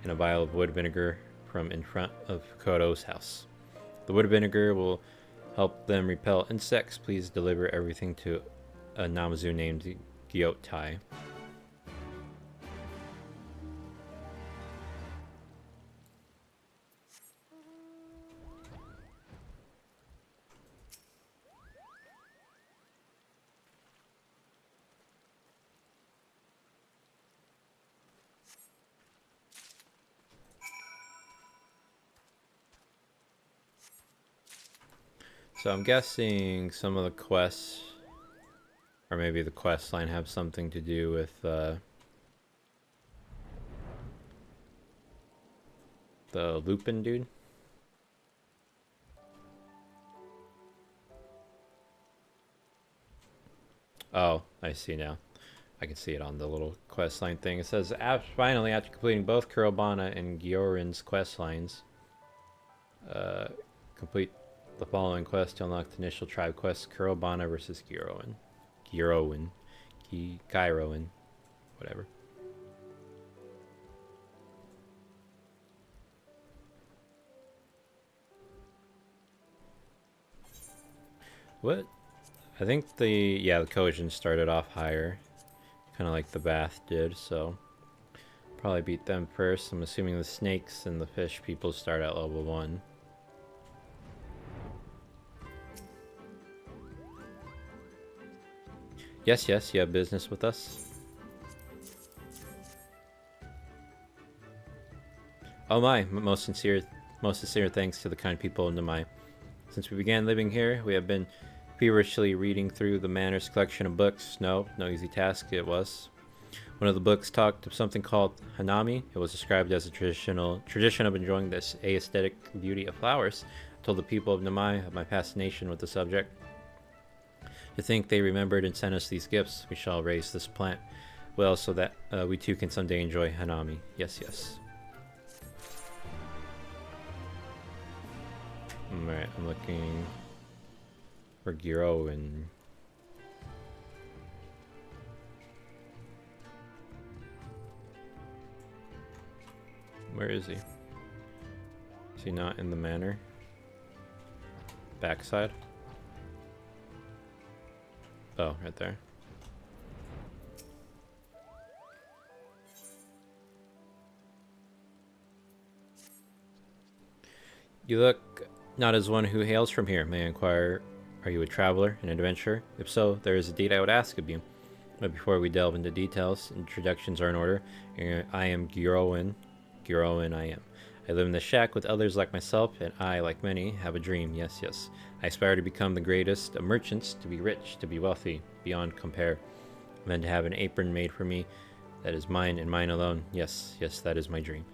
in a vial of wood vinegar from in front of Kodo's house. The wood vinegar will help them repel insects. Please deliver everything to a Namazu named Gyotai. So I'm guessing some of the quests, or maybe the quest line, have something to do with the Lupin dude. Oh, I see now. I can see it on the little quest line thing. It says, finally, after completing both Kurobana and Gyorin's quest lines, complete the following quest to unlock the initial tribe quest: Kurobana versus Gyroin, whatever. What? I think the cohesion started off higher, kind of like the Vath did, so probably beat them first. I'm assuming the snakes and the fish people start at level 1. Yes, you have business with us? Oh my, most sincere thanks to the kind people of Namai. Since we began living here, we have been feverishly reading through the manor's collection of books. No easy task it was. One of the books talked of something called Hanami. It was described as a tradition of enjoying this aesthetic beauty of flowers. I told the people of Namai of my fascination with the subject. To think they remembered and sent us these gifts. We shall raise this plant well so that we too can someday enjoy Hanami. Yes. Alright, I'm looking for Giro and where is he? Is he not in the manor? Backside? Oh, right there. You look not as one who hails from here. May I inquire, are you a traveler, an adventurer? If so, there is a deed I would ask of you. But before we delve into details, introductions are in order. I am Gyroin. I am. I live in the shack with others like myself, and I, like many, have a dream. Yes. I aspire to become the greatest of merchants, to be rich, to be wealthy, beyond compare. And then to have an apron made for me that is mine and mine alone. Yes, that is my dream.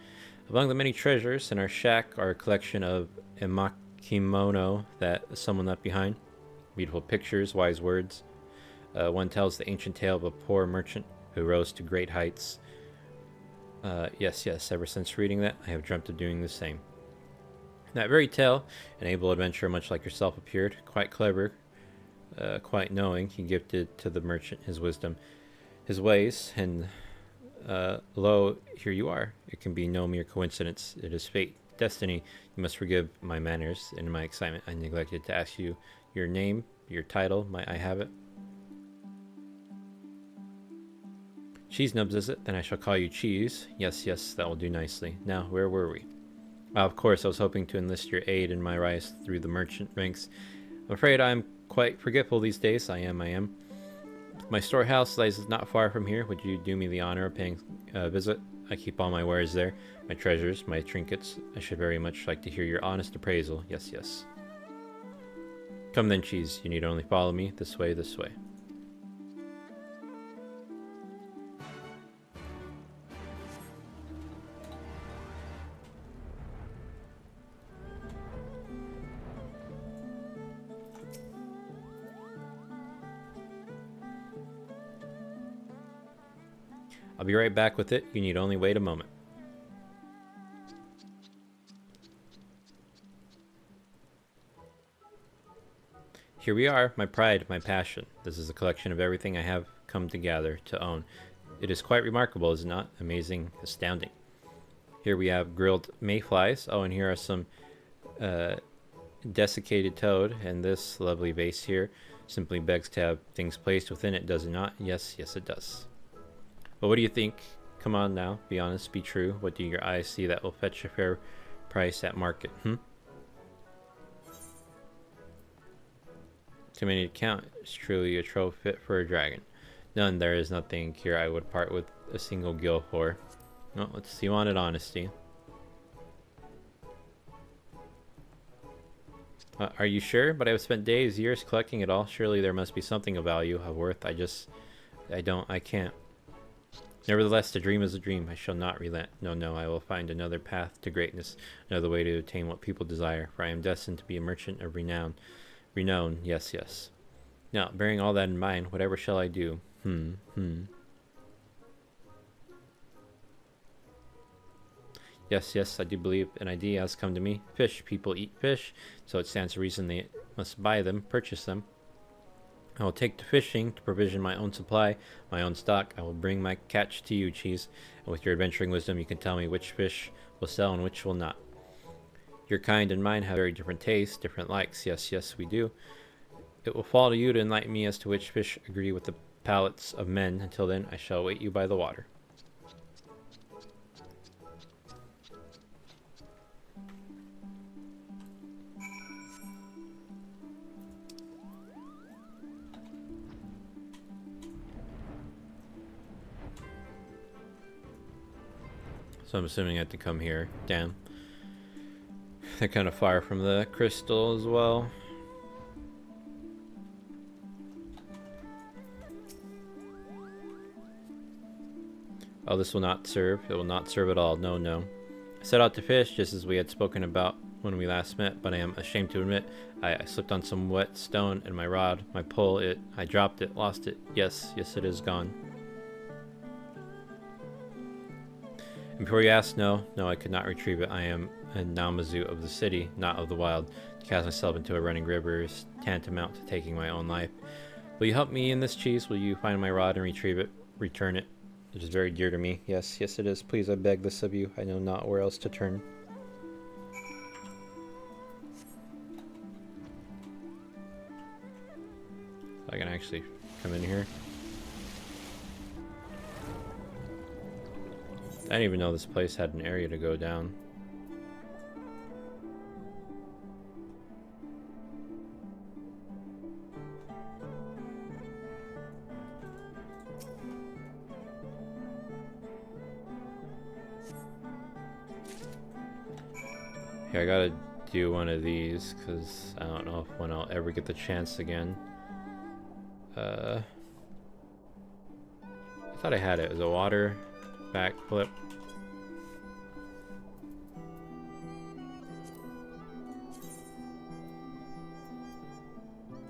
Among the many treasures in our shack are a collection of emakimono that someone left behind. Beautiful pictures, wise words. One tells the ancient tale of a poor merchant who rose to great heights. Yes, ever since reading that, I have dreamt of doing the same. In that very tale, an able adventurer much like yourself appeared, quite clever, quite knowing. He gifted to the merchant his wisdom, his ways, and lo, here you are. It can be no mere coincidence. It is fate. destiny. You must forgive my manners. In my excitement, I neglected to ask you your name, your title. Might I have it? Cheese Nubs, is it? Then I shall call you Cheese. Yes, yes, that will do nicely. Now, where were we? Of course, I was hoping to enlist your aid in my rise through the merchant ranks. I'm afraid I'm quite forgetful these days. I am. My storehouse lies not far from here. Would you do me the honor of paying a visit? I keep all my wares there, my treasures, my trinkets. I should very much like to hear your honest appraisal. Yes, yes. Come then, Cheese. You need only follow me. This way, this way. I'll be right back with it. You need only wait a moment. Here we are, my pride, my passion. This is a collection of everything I have come to gather, to own. It is quite remarkable, is it not? Amazing, astounding. Here we have grilled mayflies. Oh, and here are some desiccated toad. And this lovely vase here simply begs to have things placed within it, does it not? Yes, yes it does. But what do you think? Come on now, be honest, be true. What do your eyes see that will fetch a fair price at market? Too many to count. It's truly a trove fit for a dragon. None, there is nothing here I would part with a single gil for. Well, let's see, you wanted honesty. Are you sure? But I've spent days, years collecting it all. Surely there must be something of value, of worth. I can't. Nevertheless, the dream is a dream. I shall not relent. No, I will find another path to greatness, another way to attain what people desire, for I am destined to be a merchant of renown. Renown, yes, yes. Now, bearing all that in mind, whatever shall I do? Yes, I do believe an idea has come to me. Fish, people eat fish, so it stands to reason they must buy them, purchase them. I will take to fishing to provision my own supply, my own stock. I will bring my catch to you, Cheese, and with your adventuring wisdom you can tell me which fish will sell and which will not. Your kind and mine have very different tastes, different likes. Yes, we do. It will fall to you to enlighten me as to which fish agree with the palates of men. Until then, I shall await you by the water. So I'm assuming I have to come here. Damn. They're kind of far from the crystal as well. Oh, this will not serve. It will not serve at all. No. I set out to fish, just as we had spoken about when we last met, but I am ashamed to admit I slipped on some wet stone and my rod, my pole, I dropped it, lost it. Yes, it is gone. And before you ask, no, I could not retrieve it. I am a Namazu of the city, not of the wild. To cast myself into a running river is tantamount to taking my own life. Will you help me in this, Cheese? Will you find my rod and retrieve it? Return it. It is very dear to me. Yes, it is. Please, I beg this of you. I know not where else to turn. I can actually come in here. I didn't even know this place had an area to go down. Okay, I gotta do one of these because I don't know when I'll ever get the chance again. I thought I had it. It was a water backflip.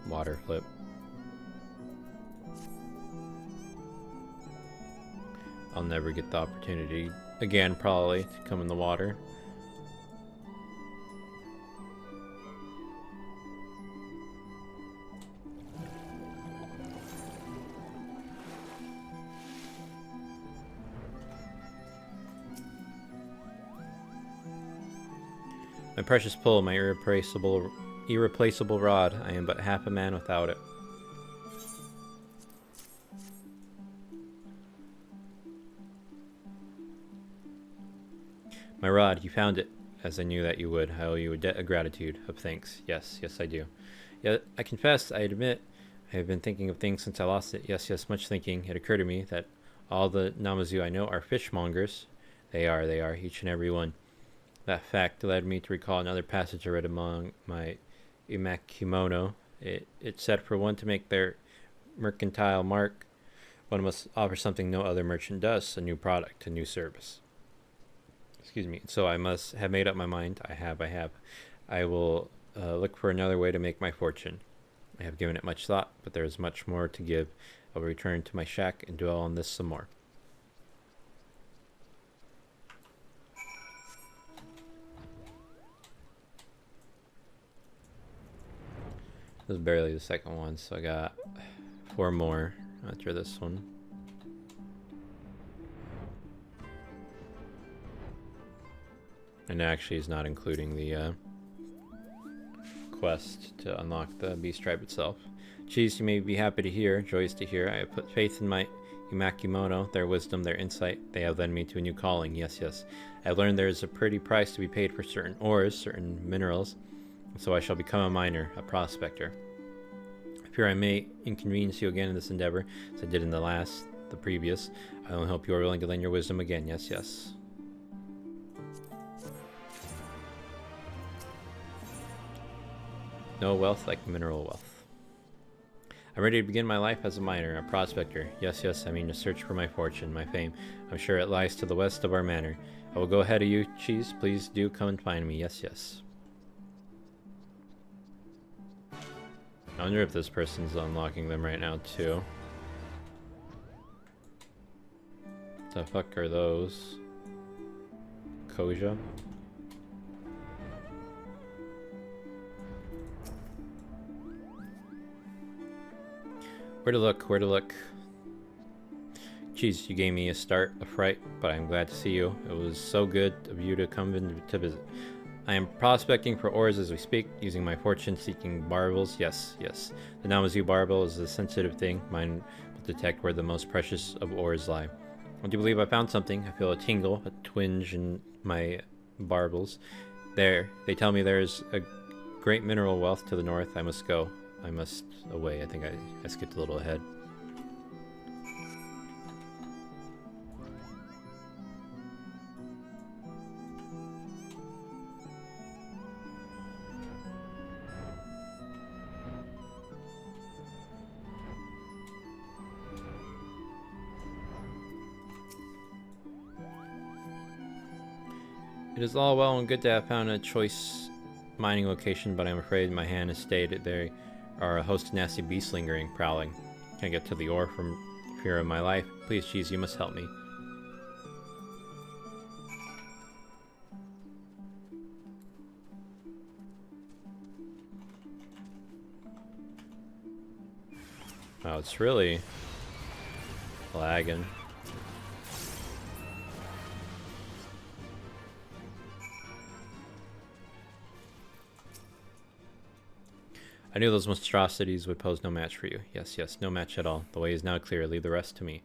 Water flip. I'll never get the opportunity again, probably, to come in the water. My precious pull, my irreplaceable rod. I am but half a man without it. My rod, you found it, as I knew that you would. I owe you a debt of gratitude, of thanks. Yes, yes, I do. Yet, I confess, I admit, I have been thinking of things since I lost it. Yes, yes, much thinking. It occurred to me that all the Namazu I know are fishmongers. They are, each and every one. That fact led me to recall another passage I read among my imakimono. It said for one to make their mercantile mark, one must offer something no other merchant does, a new product, a new service. Excuse me. So I must have made up my mind. I have. I will look for another way to make my fortune. I have given it much thought, but there is much more to give. I will return to my shack and dwell on this some more. This is barely the second one, so I got 4 more after this one. And actually is not including the quest to unlock the beast tribe itself. Cheese, you may be happy to hear, joyous to hear. I have put faith in my imakimono, their wisdom, their insight. They have led me to a new calling. Yes, yes. I have learned there is a pretty price to be paid for certain ores, certain minerals. So I shall become a miner, a prospector. I fear I may inconvenience you again in this endeavor, as I did in the previous. I only hope you are willing to lend your wisdom again. Yes, yes. No wealth like mineral wealth. I'm ready to begin my life as a miner, a prospector. Yes, yes, I mean to search for my fortune, my fame. I'm sure it lies to the west of our manor. I will go ahead of you, Cheese. Please do come and find me. Yes, yes. I wonder if this person's unlocking them right now, too. What the fuck are those? Koja? Where to look? Where to look? Jeez, you gave me a start, a fright, but I'm glad to see you. It was so good of you to come in to visit. I am prospecting for ores as we speak, using my fortune-seeking barbels. Yes, yes. The Namazu barbel is a sensitive thing. Mine will detect where the most precious of ores lie. I do believe I found something. I feel a tingle, a twinge in my barbels. There, they tell me there is a great mineral wealth to the north. I must go. I must away. I think I skipped a little ahead. It is all well and good to have found a choice mining location, but I'm afraid my hand has stayed. There are a host of nasty beasts lingering, prowling. Can't get to the ore from fear of my life. Please, Cheese, you must help me. Oh, it's really lagging. I knew those monstrosities would pose no match for you. Yes, yes, no match at all. The way is now clear. Leave the rest to me.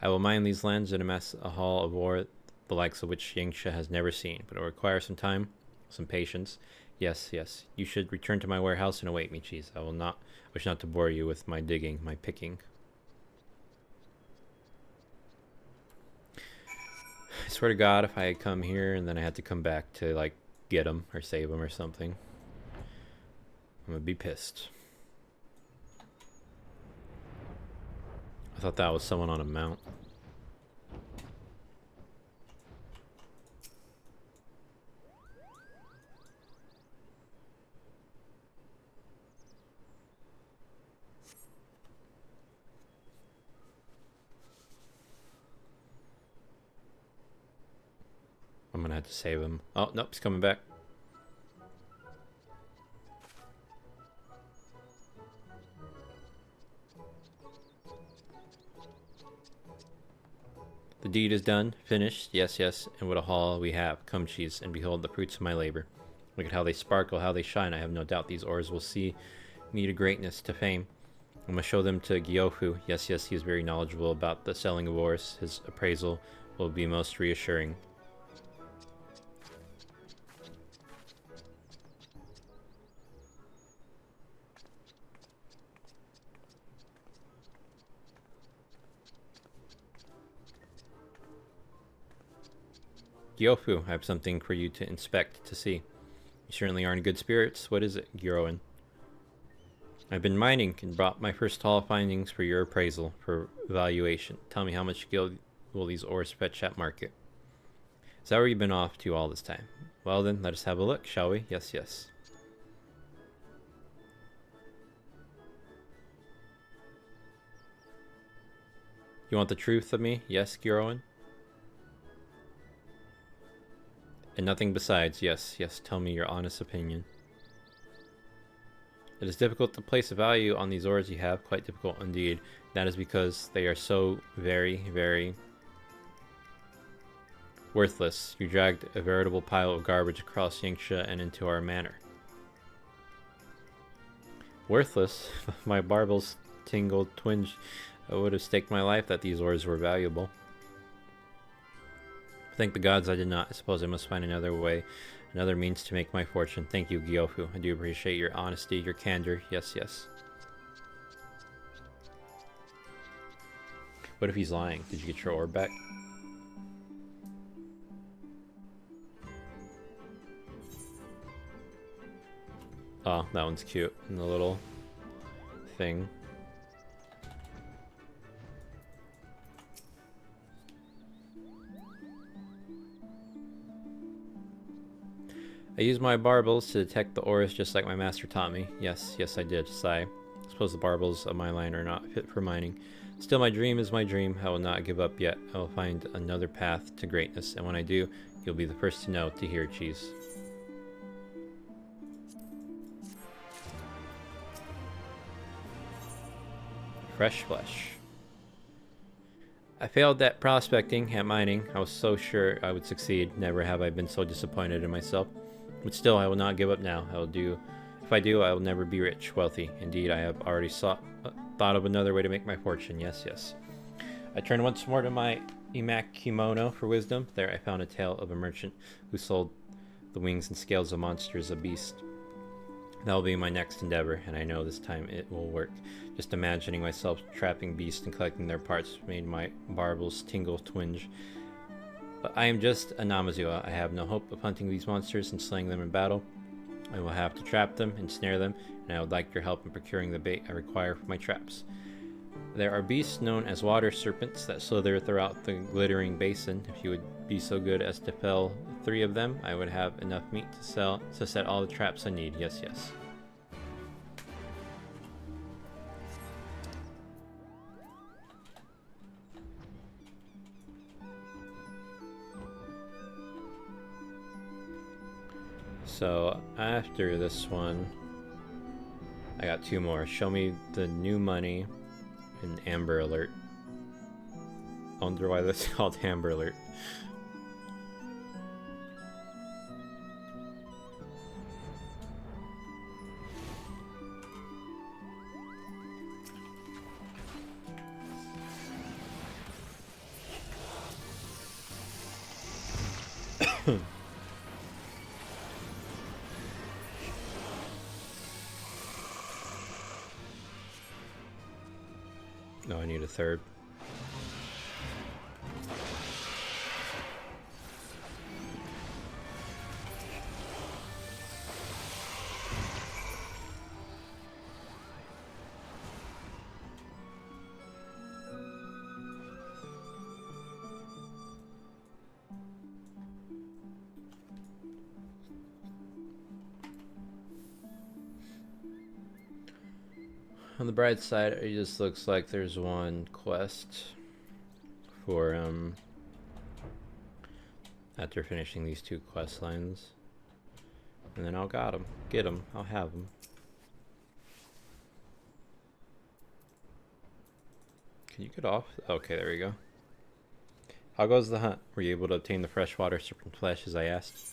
I will mine these lands and amass a haul of ore, the likes of which Yangsha has never seen, but it will require some time, some patience. Yes, yes. You should return to my warehouse and await me, Cheese. I wish not to bore you with my digging, my picking. I swear to God, if I had come here and then I had to come back to, like, get him or save him or something, I'm gonna be pissed. I thought that was someone on a mount. I'm gonna have to save him. Oh, nope, he's coming back. The deed is done, finished, yes, yes, and what a haul we have. Come, Cheese, and behold the fruits of my labor. Look at how they sparkle, how they shine. I have no doubt these ores will see me to greatness, to fame. I'm gonna show them to Gyofu. Yes, he is very knowledgeable about the selling of ores. His appraisal will be most reassuring. Gyofu, I have something for you to inspect, to see. You certainly are in good spirits. What is it, Gyoen? I've been mining and brought my first haul findings for your appraisal, for evaluation. Tell me how much gil will these ores fetch at market. Is that where you've been off to all this time? Well then, let us have a look, shall we? Yes, yes. You want the truth of me? Yes, Gyoen? And nothing besides. Yes, yes, tell me your honest opinion. It is difficult to place a value on these ores you have, quite difficult indeed. That is because they are so very, very worthless. You dragged a veritable pile of garbage across Yangsha and into our manor. Worthless? My barbels tingled twinge. I would have staked my life that these ores were valuable. Thank the gods I did not. I suppose I must find another way, another means to make my fortune. Thank you, Gyofu. I do appreciate your honesty, your candor. Yes, yes. What if he's lying? Did you get your orb back? Oh, that one's cute. And the little thing. I used my barbels to detect the ores just like my master taught me. Yes, yes I did, sigh. I suppose the barbels of my line are not fit for mining. Still, my dream is my dream. I will not give up yet. I will find another path to greatness, and when I do, you'll be the first to know, to hear, cheese. Fresh flesh. I failed at prospecting, at mining. I was so sure I would succeed. Never have I been so disappointed in myself. But still, I will not give up now. I will do. If I do, I will never be rich, wealthy. Indeed, I have already thought of another way to make my fortune. Yes, yes. I turned once more to my imak kimono for wisdom. There I found a tale of a merchant who sold the wings and scales of monsters, a beast. That will be my next endeavor, and I know this time it will work. Just imagining myself trapping beasts and collecting their parts made my barbels tingle twinge. But I am just a Namazu. I have no hope of hunting these monsters and slaying them in battle. I will have to trap them, ensnare them, and I would like your help in procuring the bait I require for my traps. There are beasts known as water serpents that slither throughout the glittering basin. If you would be so good as to fell 3 of them, I would have enough meat to set all the traps I need. Yes, yes. So after this one, I got 2 more. Show me the new money and Amber Alert. I wonder why this is called Amber Alert. No, I need a 3rd. On the bright side, it just looks like there's one quest for, after finishing these 2 quest lines. And then I'll get them, I'll have them. Can you get off? Okay, there we go. How goes the hunt? Were you able to obtain the freshwater serpent flesh as I asked?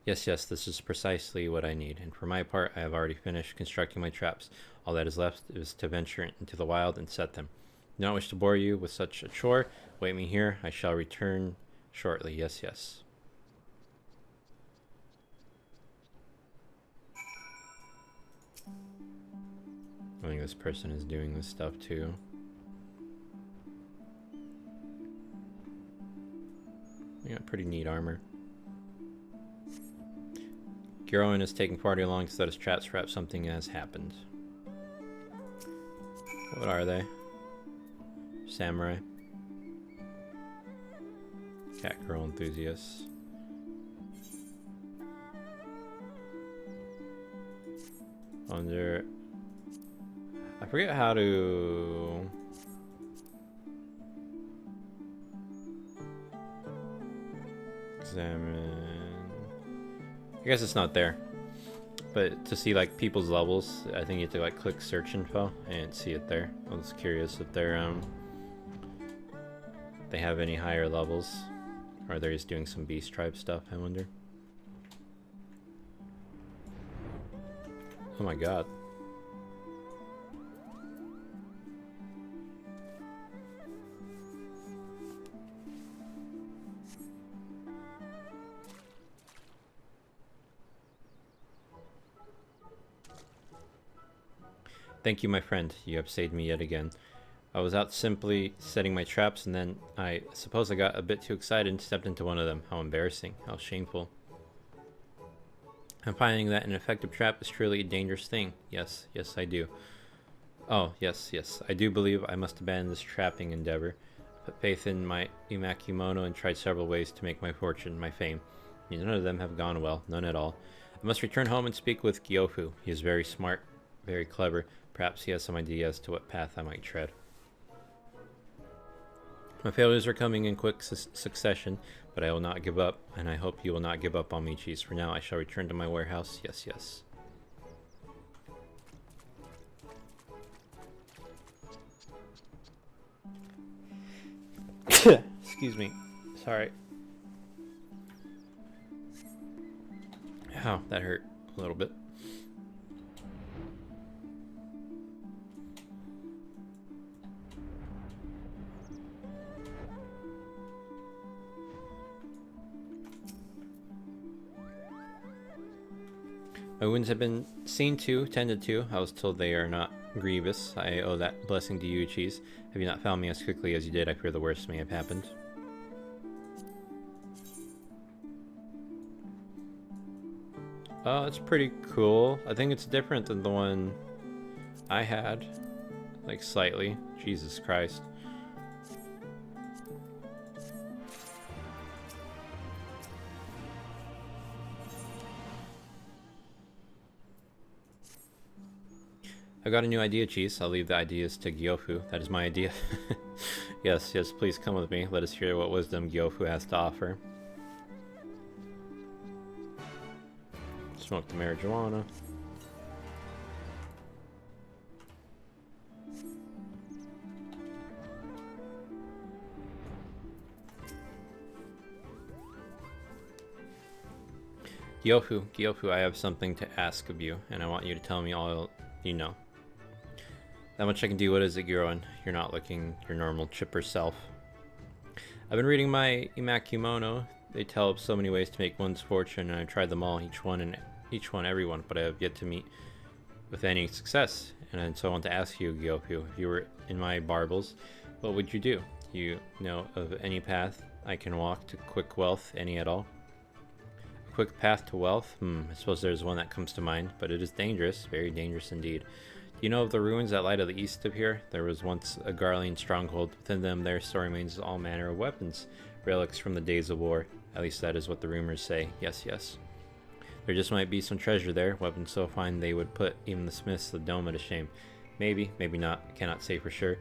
Yes, yes, this is precisely what I need, and for my part, I have already finished constructing my traps. All that is left is to venture into the wild and set them. Do not wish to bore you with such a chore. Wait me here. I shall return shortly. Yes, yes. I think this person is doing this stuff too. Yeah, pretty neat armor. Giroin is taking party along to set his traps. Perhaps something has happened. What are they? Samurai. Cat girl enthusiasts. Under. I forget how to. Examine. I guess it's not there. But to see like people's levels, I think you have to like click search info and see it there. I was curious if they're they have any higher levels, or they're just doing some beast tribe stuff. I wonder. Oh my god. Thank you, my friend. You have saved me yet again. I was out simply setting my traps, and then I suppose I got a bit too excited and stepped into one of them. How embarrassing. How shameful. I'm finding that an effective trap is truly a dangerous thing. Yes, yes, I do. Oh, yes, yes. I do believe I must abandon this trapping endeavor. I put faith in my imakimono and tried several ways to make my fortune, my fame. None of them have gone well. None at all. I must return home and speak with Gyofu. He is very smart, very clever. Perhaps he has some idea as to what path I might tread. My failures are coming in quick succession, but I will not give up, and I hope you will not give up on me, Cheese. For now, I shall return to my warehouse. Yes, yes. Excuse me. Sorry. Ow, that hurt a little bit. My wounds have been seen to, tended to. I was told they are not grievous. I owe that blessing to you, Cheese. Have you not found me as quickly as you did, I fear the worst may have happened. Oh, it's pretty cool. I think it's different than the one I had. Like, slightly. Jesus Christ. I've got a new idea, Cheese. I'll leave the ideas to Gyofu. That is my idea. Yes, yes, please come with me. Let us hear what wisdom Gyofu has to offer. Smoke the marijuana. Gyofu, I have something to ask of you, and I want you to tell me all you know. That much I can do. What is it, Giroin? You're not looking your normal chipper self. I've been reading my imakimono. They tell of so many ways to make one's fortune, and I've tried them all, each one, everyone, but I have yet to meet with any success. And so I want to ask you, Gyofu, if you were in my barbles, what would you do? You know of any path I can walk to quick wealth, any at all? A quick path to wealth? I suppose there's one that comes to mind, but it is dangerous, very dangerous indeed. Do you know of the ruins that lie to the east of here? There was once a Garlean stronghold. Within them there still remains all manner of weapons, relics from the days of war. At least that is what the rumors say. Yes, yes. There just might be some treasure there, weapons so fine they would put even the smiths of the dome to shame. Maybe, maybe not. I cannot say for sure.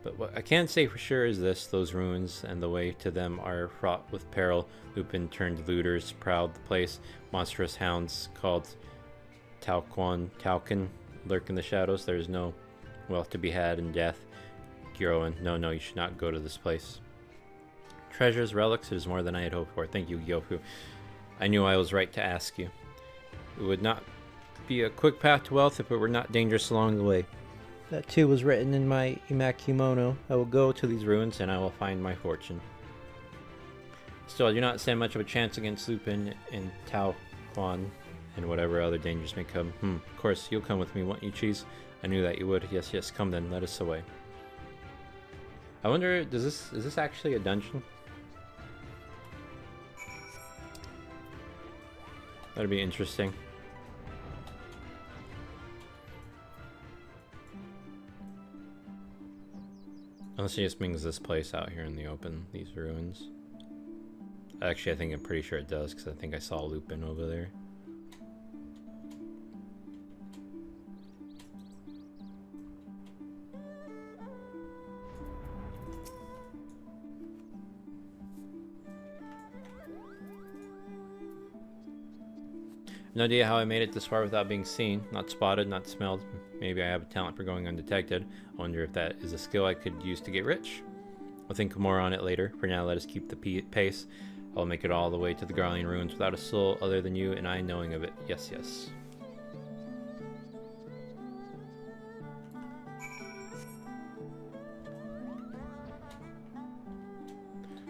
But what I can say for sure is this: those ruins and the way to them are fraught with peril. Lupin-turned looters prowl the place. Monstrous hounds called Tauken lurk in the shadows. There is no wealth to be had in death. Giroin, no, you should not go to this place. Treasures, relics, it is more than I had hoped for. Thank you, Gyofu. I knew I was right to ask you. It would not be a quick path to wealth if it were not dangerous along the way. That too was written in my imakimono. I will go to these ruins and I will find my fortune. Still, I do not stand much of a chance against Lupin and Tao Quan and whatever other dangers may come. Of course, you'll come with me, won't you, Cheese? I knew that you would. Yes, yes, come then, let us away. I wonder, is this actually a dungeon? That'd be interesting. Unless he just brings this place out here in the open, these ruins. Actually, I'm pretty sure it does, because I think I saw Lupin over there. No idea how I made it this far without being seen, not spotted, not smelled. Maybe I have a talent for going undetected. I wonder if that is a skill I could use to get rich. We'll think more on it later. For now, let us keep the pace. I'll make it all the way to the Garlean ruins without a soul other than you and I knowing of it. Yes, yes.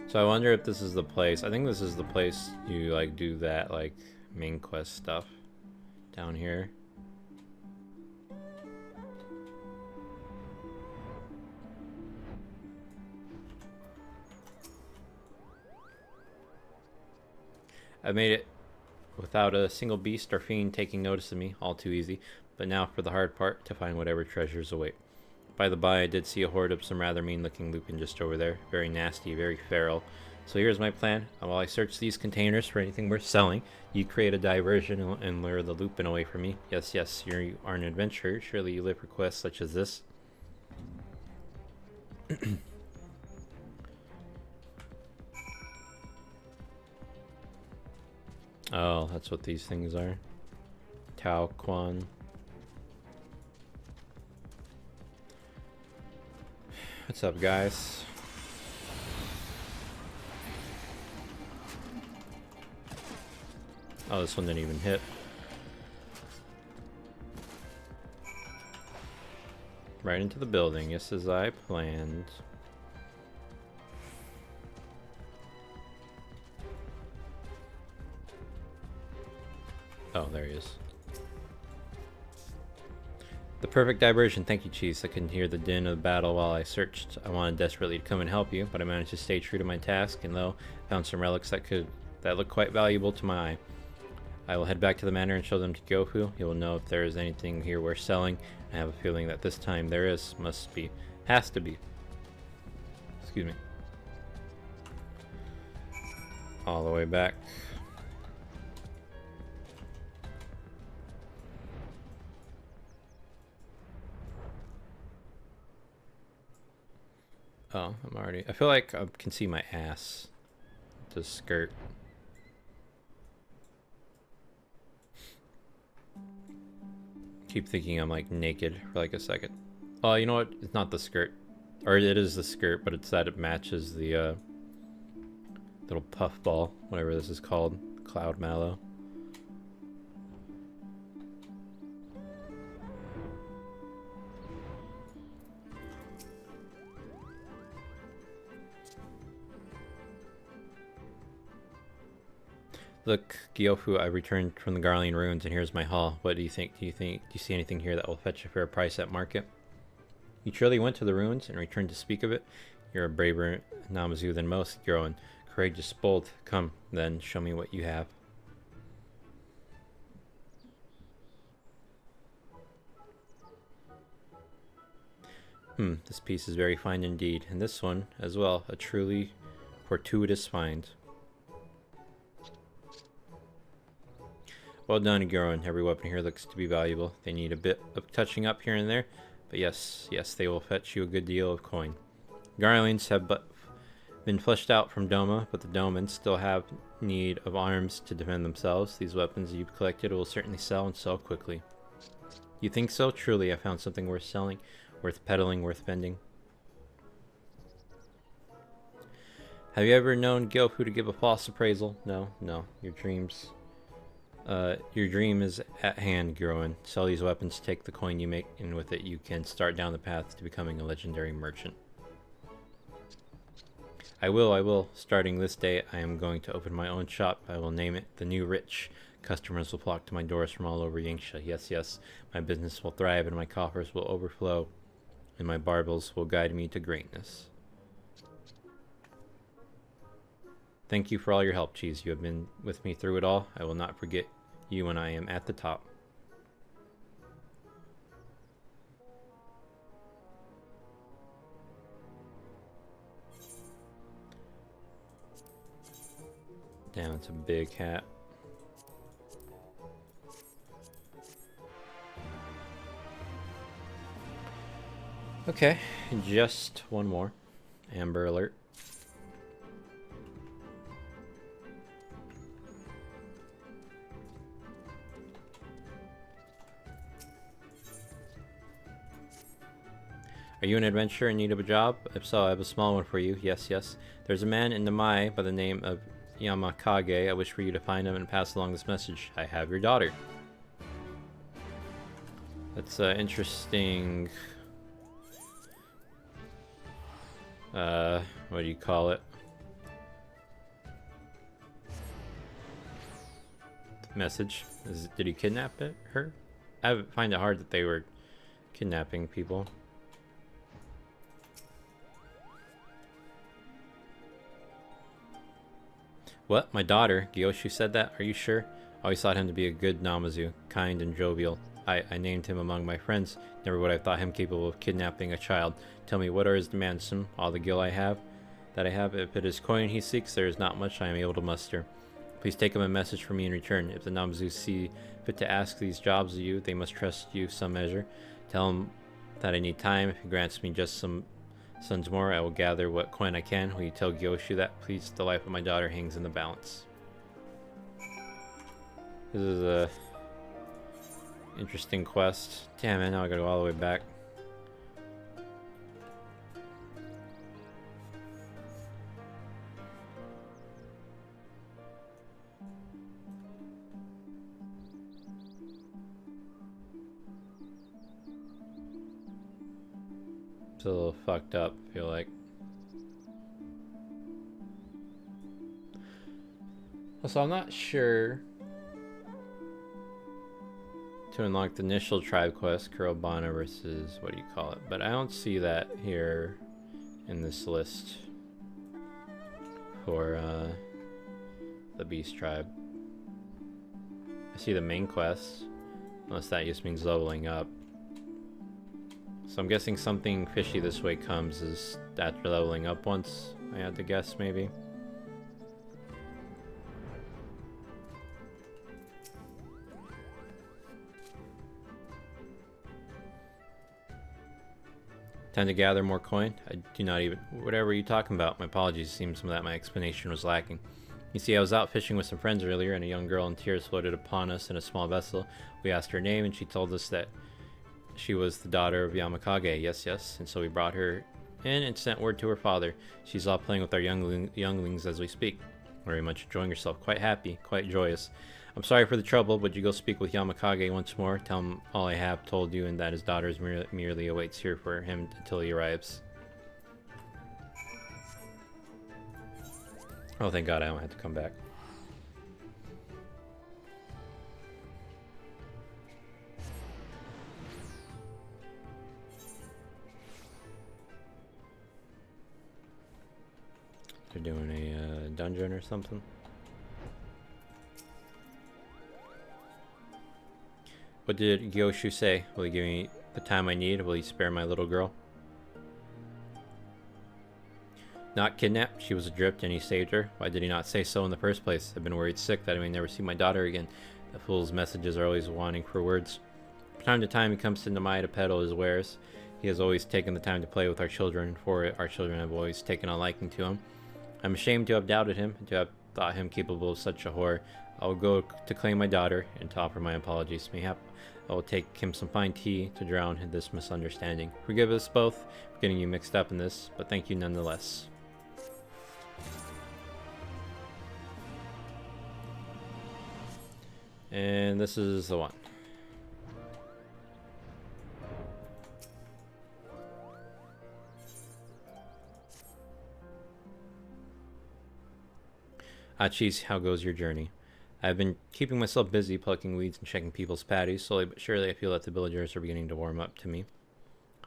So I wonder if this is the place. I think this is the place you like do that like main quest stuff down here. I made it without a single beast or fiend taking notice of me, all too easy. But now for the hard part, to find whatever treasures await. By the by, I did see a horde of some rather mean-looking Lupin just over there. Very nasty, very feral. So here's my plan. While I search these containers for anything worth selling, you create a diversion and lure the Lupin away from me. Yes, yes, you are an adventurer. Surely you live for quests such as this. Oh, that's what these things are. Tao Quan. What's up, guys? Oh, this one didn't even hit. Right into the building, just as I planned. Oh, there he is. The perfect diversion. Thank you, Cheese. I couldn't hear the din of the battle while I searched. I wanted desperately to come and help you, but I managed to stay true to my task, and though I found some relics that look quite valuable to my eye. I will head back to the manor and show them to Gyofu. He will know if there is anything here worth selling. I have a feeling that this time there is. Must be. Has to be. Excuse me. All the way back. Oh, I'm already... I feel like I can see my ass. The skirt. Keep thinking I'm like naked for like a second. Oh, you know what? It's not the skirt. Or it is the skirt, but it's that it matches the little puff ball, whatever this is called. Cloud Mallow. Look, Gyofu, I returned from the Garlean ruins, and here's my haul. What do you think? Do you see anything here that will fetch a fair price at market? You truly went to the ruins and returned to speak of it? You're a braver Namazu than most, Gyoran. Courageous, bold. Come, then, show me what you have. This piece is very fine indeed, and this one, as well, a truly fortuitous find. Well done, Gyoran. Every weapon here looks to be valuable. They need a bit of touching up here and there, but yes, they will fetch you a good deal of coin. Garleans have been fleshed out from Doma, but the Domans still have need of arms to defend themselves. These weapons you've collected will certainly sell and sell quickly. You think so? Truly, I found something worth selling, worth peddling, worth vending. Have you ever known Gyofu to give a false appraisal? No, no. Your dream is at hand, Gyoen. Sell these weapons, take the coin you make, and with it you can start down the path to becoming a legendary merchant. I will. Starting this day, I am going to open my own shop. I will name it The New Rich. Customers will flock to my doors from all over Yangsha. Yes, yes, my business will thrive and my coffers will overflow, and my barbels will guide me to greatness. Thank you for all your help, Cheese. You have been with me through it all. I will not forget you when I am at the top. Damn, it's a big hat. Okay, just one more. Amber alert. Are you an adventurer in need of a job? If so, I have a small one for you. Yes, yes. There's a man in Namai by the name of Yamakage. I wish for you to find him and pass along this message. I have your daughter. That's interesting. What do you call it? Message. Did he kidnap her? I find it hard that they were kidnapping people. What? My daughter? Gyoshu said that? Are you sure? I always thought him to be a good Namazu, kind and jovial. I named him among my friends. Never would I have thought him capable of kidnapping a child. Tell me, what are his demands? All the gil I have? If it is coin he seeks, there is not much I am able to muster. Please take him a message from me in return. If the Namazu see fit to ask these jobs of you, they must trust you some measure. Tell him that I need time. If he grants me just some sons more, I will gather what coin I can. Will you tell Gyoshu that? Please, the life of my daughter hangs in the balance. This is a interesting quest. Damn it, now I gotta go all the way back. It's a little fucked up, I feel like. Also, I'm not sure. To unlock the initial tribe quest, Kurobana versus what do you call it? But I don't see that here in this list for the Beast tribe. I see the main quest, unless that just means leveling up. So I'm guessing something fishy this way comes is after leveling up once, I had to guess maybe. Time to gather more coin? I do not even... Whatever are you talking about? My apologies, it seems that my explanation was lacking. You see, I was out fishing with some friends earlier, and a young girl in tears floated upon us in a small vessel. We asked her name, and she told us that she was the daughter of Yamakage. Yes, yes. And so we brought her in and sent word to her father. She's off playing with our younglings as we speak. Very much enjoying herself. Quite happy, quite joyous. I'm sorry for the trouble. Would you go speak with Yamakage once more? Tell him all I have told you and that his daughter merely awaits here for him until he arrives. Oh, thank God I don't have to come back. They're doing a dungeon or something. What did Gyoshu say? Will he give me the time I need? Will he spare my little girl? Not kidnapped. She was adrift and he saved her. Why did he not say so in the first place? I've been worried sick that I may never see my daughter again. The fool's messages are always wanting for words. From time to time he comes to Namai to peddle his wares. He has always taken the time to play with our children. For it, our children have always taken a liking to him. I'm ashamed to have doubted him, and to have thought him capable of such a horror. I will go to claim my daughter and to offer my apologies. Mayhap I will take him some fine tea to drown this misunderstanding. Forgive us both for getting you mixed up in this, but thank you nonetheless. And this is the one. Ah, geez, how goes your journey? I've been keeping myself busy plucking weeds and checking people's patties. Slowly but surely I feel that the villagers are beginning to warm up to me.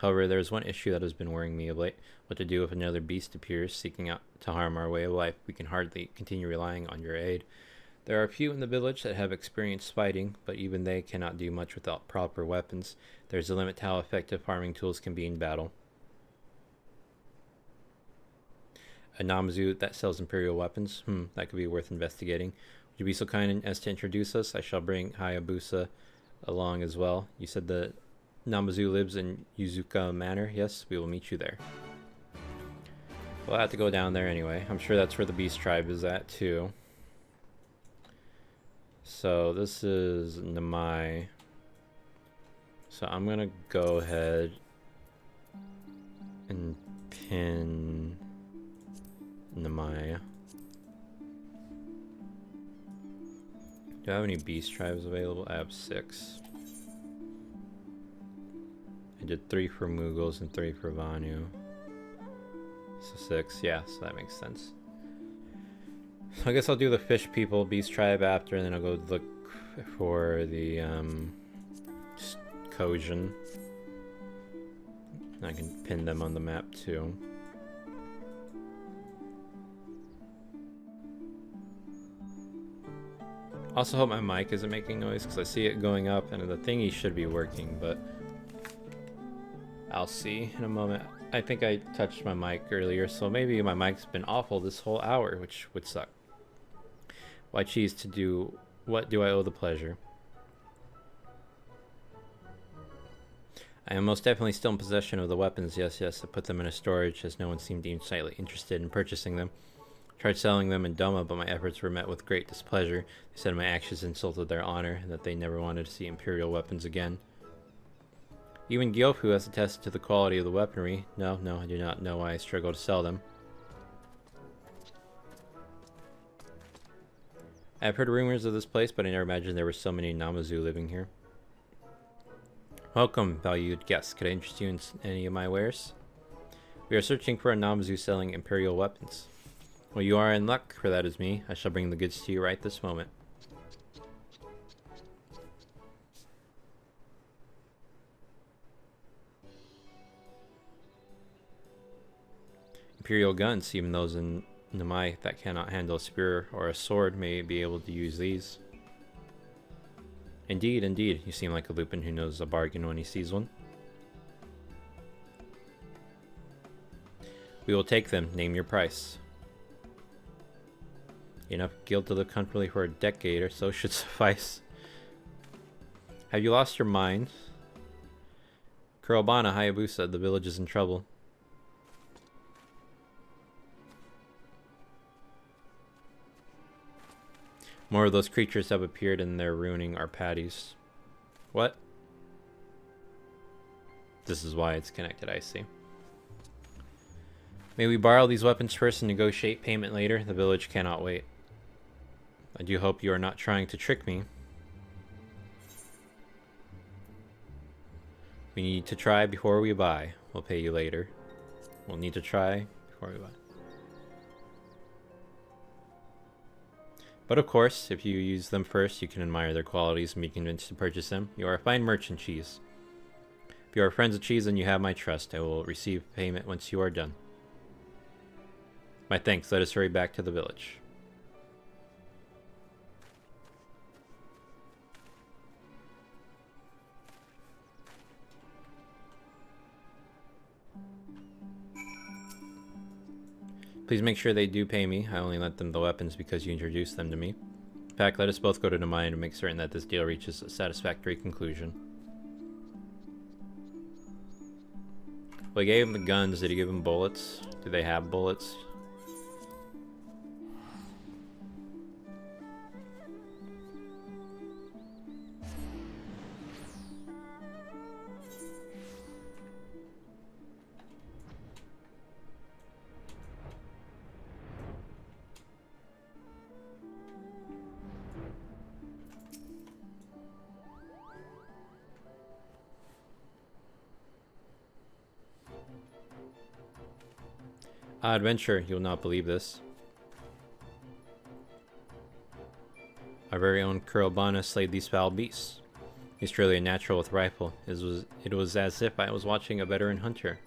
However, there is one issue that has been worrying me of late. What to do if another beast appears, seeking out to harm our way of life? We can hardly continue relying on your aid. There are a few in the village that have experienced fighting, but even they cannot do much without proper weapons. There's a limit to how effective farming tools can be in battle. A Namazu that sells imperial weapons? That could be worth investigating. Would you be so kind as to introduce us? I shall bring Hayabusa along as well. You said the Namazu lives in Yuzuka Manor? Yes, we will meet you there. We'll have to go down there anyway. I'm sure that's where the Beast Tribe is at too. So this is Namai. So I'm gonna go ahead and pin Namai. Do I have any Beast Tribes available? I have 6. I did 3 for Mughals and 3 for Vanu. So 6, yeah, so that makes sense. So I guess I'll do the Fish People Beast Tribe after, and then I'll go look for the Kojin. I can pin them on the map too. Also hope my mic isn't making noise because I see it going up and the thingy should be working, but I'll see in a moment. I think I touched my mic earlier, so maybe my mic's been awful this whole hour, which would suck. Why cheese to do? What do I owe the pleasure? I am most definitely still in possession of the weapons. Yes, I put them in a storage as no one seemed even slightly interested in purchasing them. Tried selling them in Doma, but my efforts were met with great displeasure. They said my actions insulted their honor and that they never wanted to see Imperial weapons again. Even Gyofu has attested to the quality of the weaponry. No, I do not know why I struggle to sell them. I've heard rumors of this place, but I never imagined there were so many Namazu living here. Welcome, valued guests. Could I interest you in any of my wares? We are searching for a Namazu selling Imperial weapons. Well, you are in luck, for that is me. I shall bring the goods to you right this moment. Imperial guns, even those in Namai that cannot handle a spear or a sword may be able to use these. Indeed, you seem like a Lupin who knows a bargain when he sees one. We will take them. Name your price. Enough guild to live comfortably for a decade or so should suffice. Have you lost your mind? Kurobana, Hayabusa, the village is in trouble. More of those creatures have appeared and they're ruining our patties. What? This is why it's connected, I see. May we borrow these weapons first and negotiate payment later? The village cannot wait. I do hope you are not trying to trick me. We need to try before we buy. We'll pay you later. We'll need to try before we buy. But of course, if you use them first, you can admire their qualities and be convinced to purchase them. You are a fine merchant, Cheese. If you are friends of Cheese, then you have my trust. I will receive payment once you are done. My thanks. Let us hurry back to the village. Please make sure they do pay me. I only lent them the weapons because you introduced them to me. In fact, let us both go to Namai to make certain that this deal reaches a satisfactory conclusion. Well, he gave him the guns. Did he give him bullets? Do they have bullets? Adventure, you'll not believe this. Our very own Kurobana slayed these foul beasts. He's truly a natural with rifle. It was as if I was watching a veteran hunter.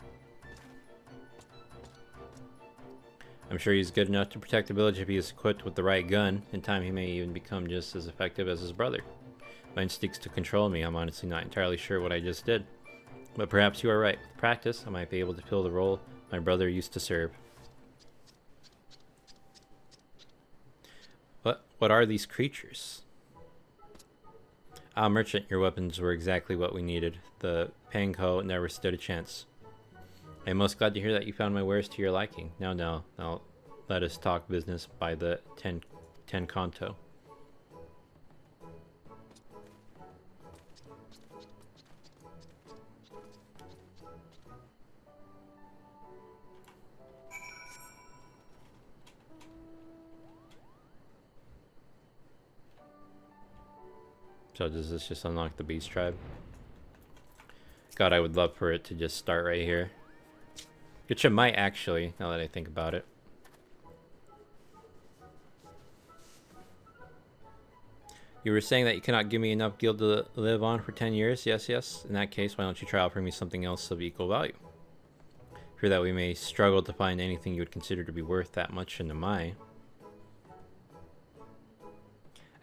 I'm sure he's good enough to protect the village if he is equipped with the right gun. In time, he may even become just as effective as his brother. My instincts to control me, I'm honestly not entirely sure what I just did. But perhaps you are right. With practice, I might be able to fill the role my brother used to serve. What are these creatures? Ah, merchant, your weapons were exactly what we needed. The Pangho never stood a chance. I'm most glad to hear that you found my wares to your liking. Now, let us talk business by the ten kanto. So does this just unlock the beast tribe? God, I would love for it to just start right here. Which it might actually, now that I think about it. You were saying that you cannot give me enough guild to live on for 10 years? Yes. In that case, why don't you try offering me something else of equal value? Fear that we may struggle to find anything you would consider to be worth that much in the Mai.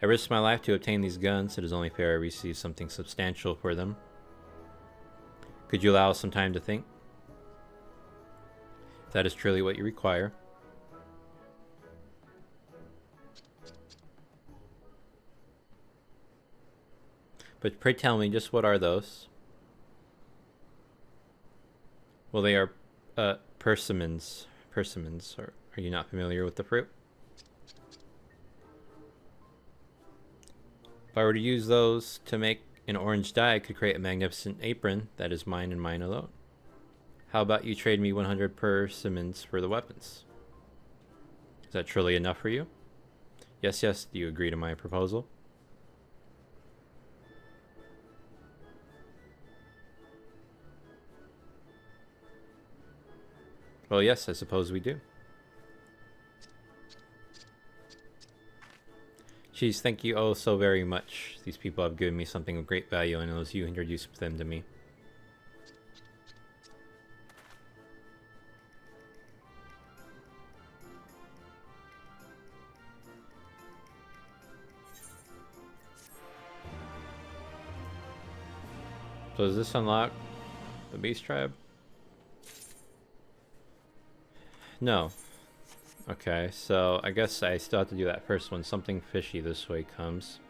I risked my life to obtain these guns. It is only fair I receive something substantial for them. Could you allow us some time to think? If that is truly what you require. But pray tell me, just what are those? Well, they are persimmons. Persimmons. Are you not familiar with the fruit? If I were to use those to make an orange dye, I could create a magnificent apron that is mine and mine alone. How about you trade me 100 persimmons for the weapons? Is that truly enough for you? Yes. Do you agree to my proposal? Well, yes, I suppose we do. Jeez, thank you oh so very much. These people have given me something of great value, and it was you who introduced them to me. So does this unlock the beast tribe? No. Okay, so I guess I still have to do that first one. Something fishy this way comes.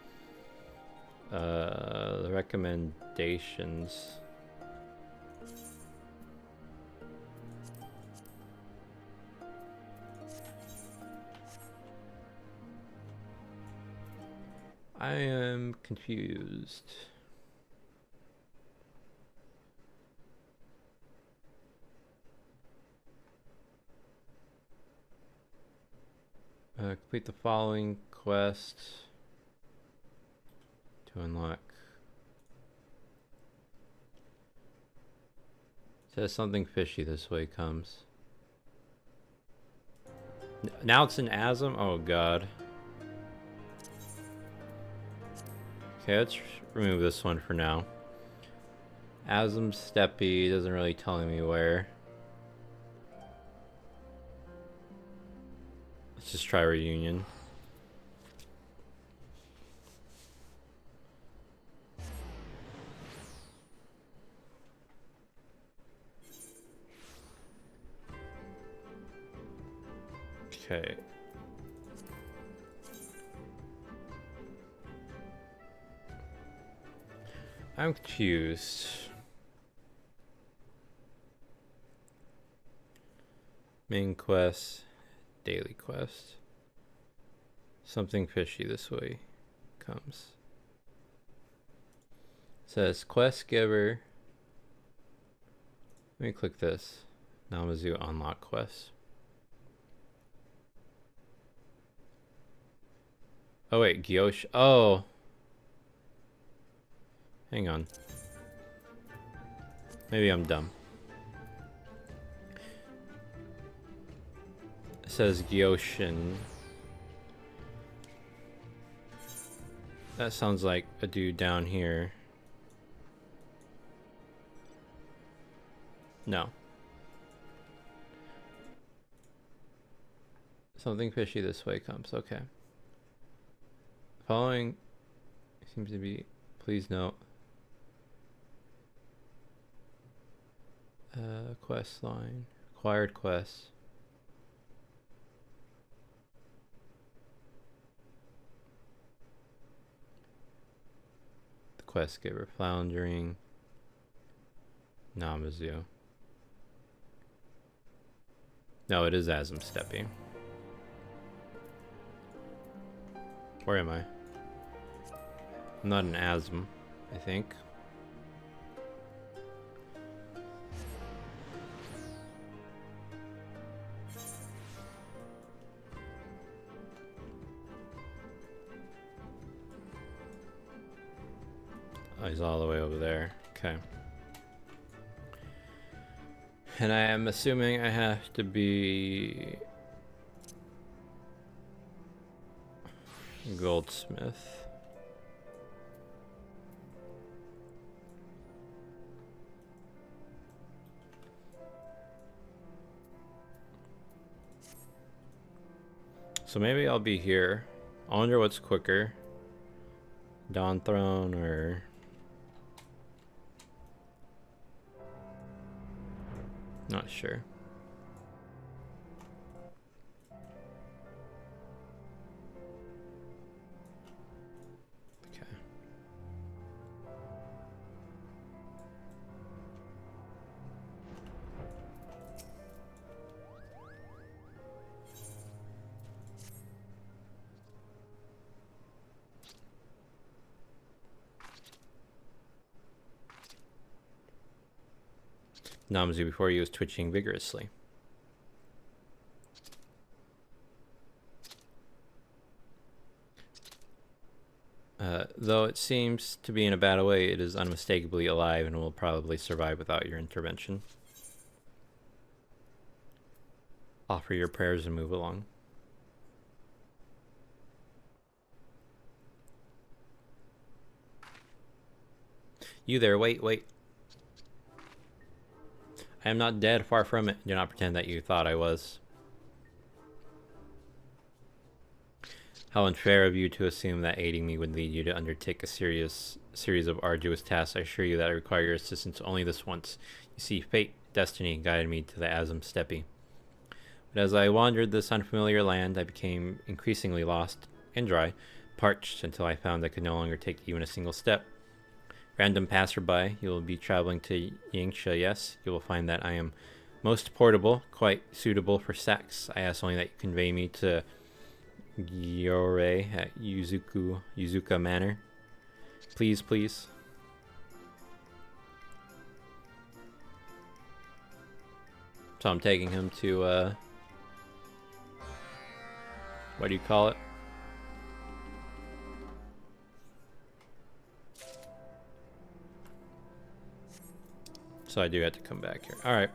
The recommendations. I am confused. Complete the following quest to unlock. It says something fishy this way comes. Now it's an Asm? Oh god. Okay, let's remove this one for now. Asm Steppy doesn't really tell me where. Let's just try Reunion. Okay. I'm confused. Main quest. Daily quest. Something fishy this way comes. It says quest giver. Let me click this. Namazu unlock quest. Oh wait, Gyosh. Oh. Hang on. Maybe I'm dumb. It says Gyoshin. That sounds like a dude down here. No. Something fishy this way comes. Okay. Following seems to be. Please note. Quest line. Acquired quests. The quest giver. Floundering. Namazu. No, it is Asm Steppy. Where am I? I'm not an Asm, I think. Oh, he's all the way over there. Okay. And I am assuming I have to be Goldsmith. So maybe I'll be here. I wonder what's quicker. Dawn Throne or... Not sure. Okay. Namazu before he was twitching vigorously. Though it seems to be in a bad way, it is unmistakably alive and will probably survive without your intervention. Offer your prayers and move along. You there, wait. I am not dead, far from it. Do not pretend that you thought I was. How unfair of you to assume that aiding me would lead you to undertake a series of arduous tasks. I assure you that I require your assistance only this once. You see, fate, destiny, guided me to the Asm Steppe. But as I wandered this unfamiliar land, I became increasingly lost and dry, parched until I found I could no longer take even a single step. Random passerby, you will be traveling to Yangsha, yes? You will find that I am most portable, quite suitable for sex. I ask only that you convey me to Gyore at Yuzuka Manor. Please, please. So I'm taking him to, what do you call it? So I do have to come back here. Alright.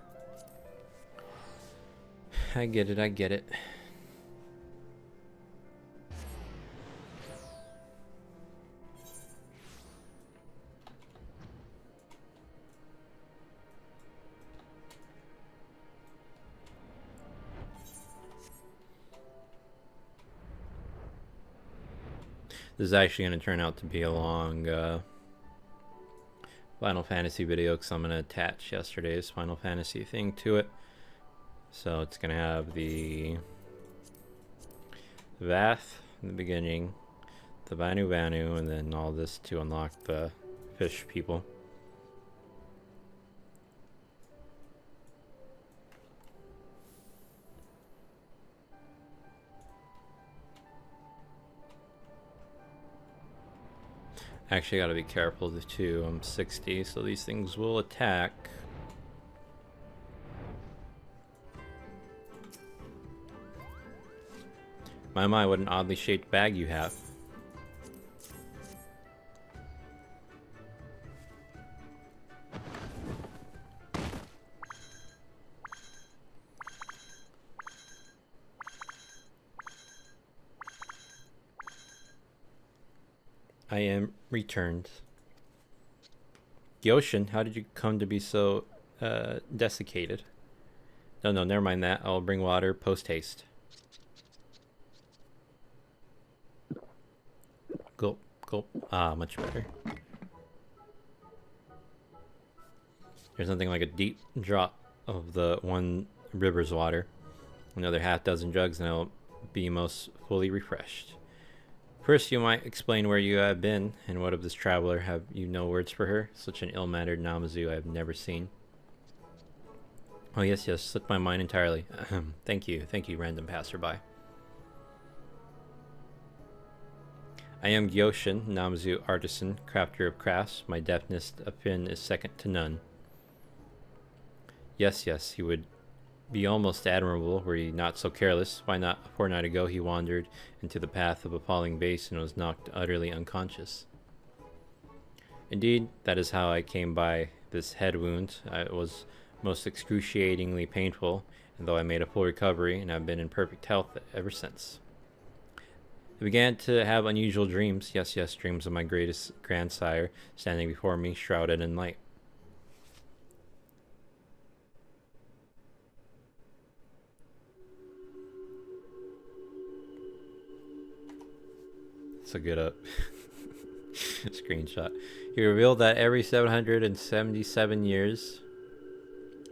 I get it. This is actually going to turn out to be a long Final Fantasy video because I'm going to attach yesterday's Final Fantasy thing to it. So it's going to have the Vath in the beginning, the Vanu, and then all this to unlock the fish people. Actually, gotta be careful too. I'm 60, so these things will attack. My, what an oddly shaped bag you have. I am returned. Gyoshin, how did you come to be so desiccated? No, never mind that. I'll bring water post haste. Gulp, gulp. Ah, much better. There's nothing like a deep drop of the one river's water. Another half dozen jugs and I'll be most fully refreshed. First, you might explain where you have been, and what of this traveler? Have you no words for her? Such an ill-mannered Namazu I have never seen. Oh yes, slipped my mind entirely. Thank you, random passerby. I am Gyoshin, Namazu artisan, crafter of crafts. My deftness of Finn is second to none. Yes, he would be almost admirable were he not so careless. Why not? A fortnight ago he wandered into the path of a falling vase and was knocked utterly unconscious. Indeed, that is how I came by this head wound. It was most excruciatingly painful, and though I made a full recovery and have been in perfect health ever since. I began to have unusual dreams. Yes, dreams of my greatest grandsire standing before me, shrouded in light. It's a good screenshot. He revealed that every 777 years,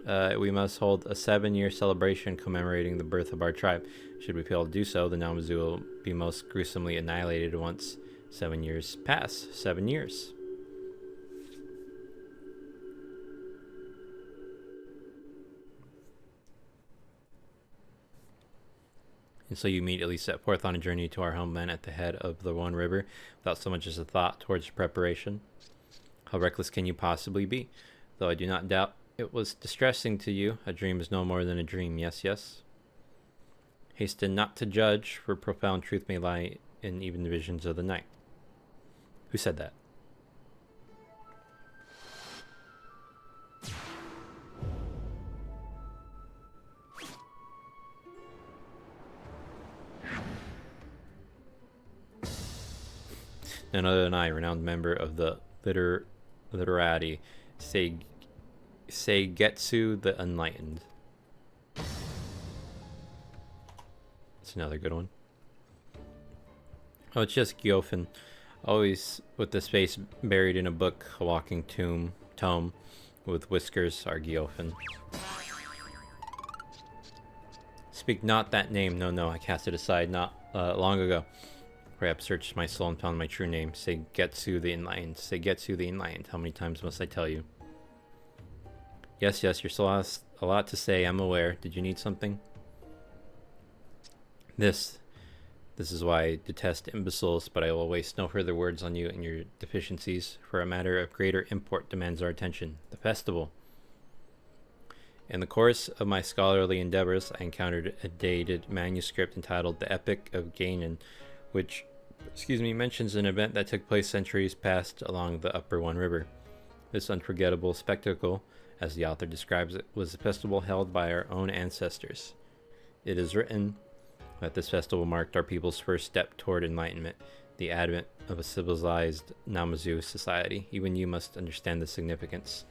we must hold a 7-year celebration commemorating the birth of our tribe. Should we fail to do so, the Namazu will be most gruesomely annihilated once 7 years pass. 7 years. And so you immediately set forth on a journey to our homeland at the head of the One River, without so much as a thought towards preparation. How reckless can you possibly be? Though I do not doubt it was distressing to you, a dream is no more than a dream. Yes. Hasten not to judge, for profound truth may lie in even the visions of the night. Who said that? None other than I, renowned member of the literati, Seigetsu the Enlightened. That's another good one. Oh, it's just Gyofin, always with the face buried in a book, a walking tome with whiskers, are Gyofin. Speak not that name. No, I cast it aside not long ago. Perhaps searched my soul and found my true name. Seigetsu the Enlightened. Seigetsu the Enlightened. How many times must I tell you? Yes, your soul has a lot to say, I'm aware. Did you need something? This is why I detest imbeciles, but I will waste no further words on you and your deficiencies, for a matter of greater import demands our attention. The festival. In the course of my scholarly endeavors, I encountered a dated manuscript entitled The Epic of Gainan, which mentions an event that took place centuries past along the upper One River. This unforgettable spectacle, as the author describes it, was a festival held by our own ancestors. It is written that this festival marked our people's first step toward enlightenment, the advent of a civilized Namazu society. Even you must understand the significance.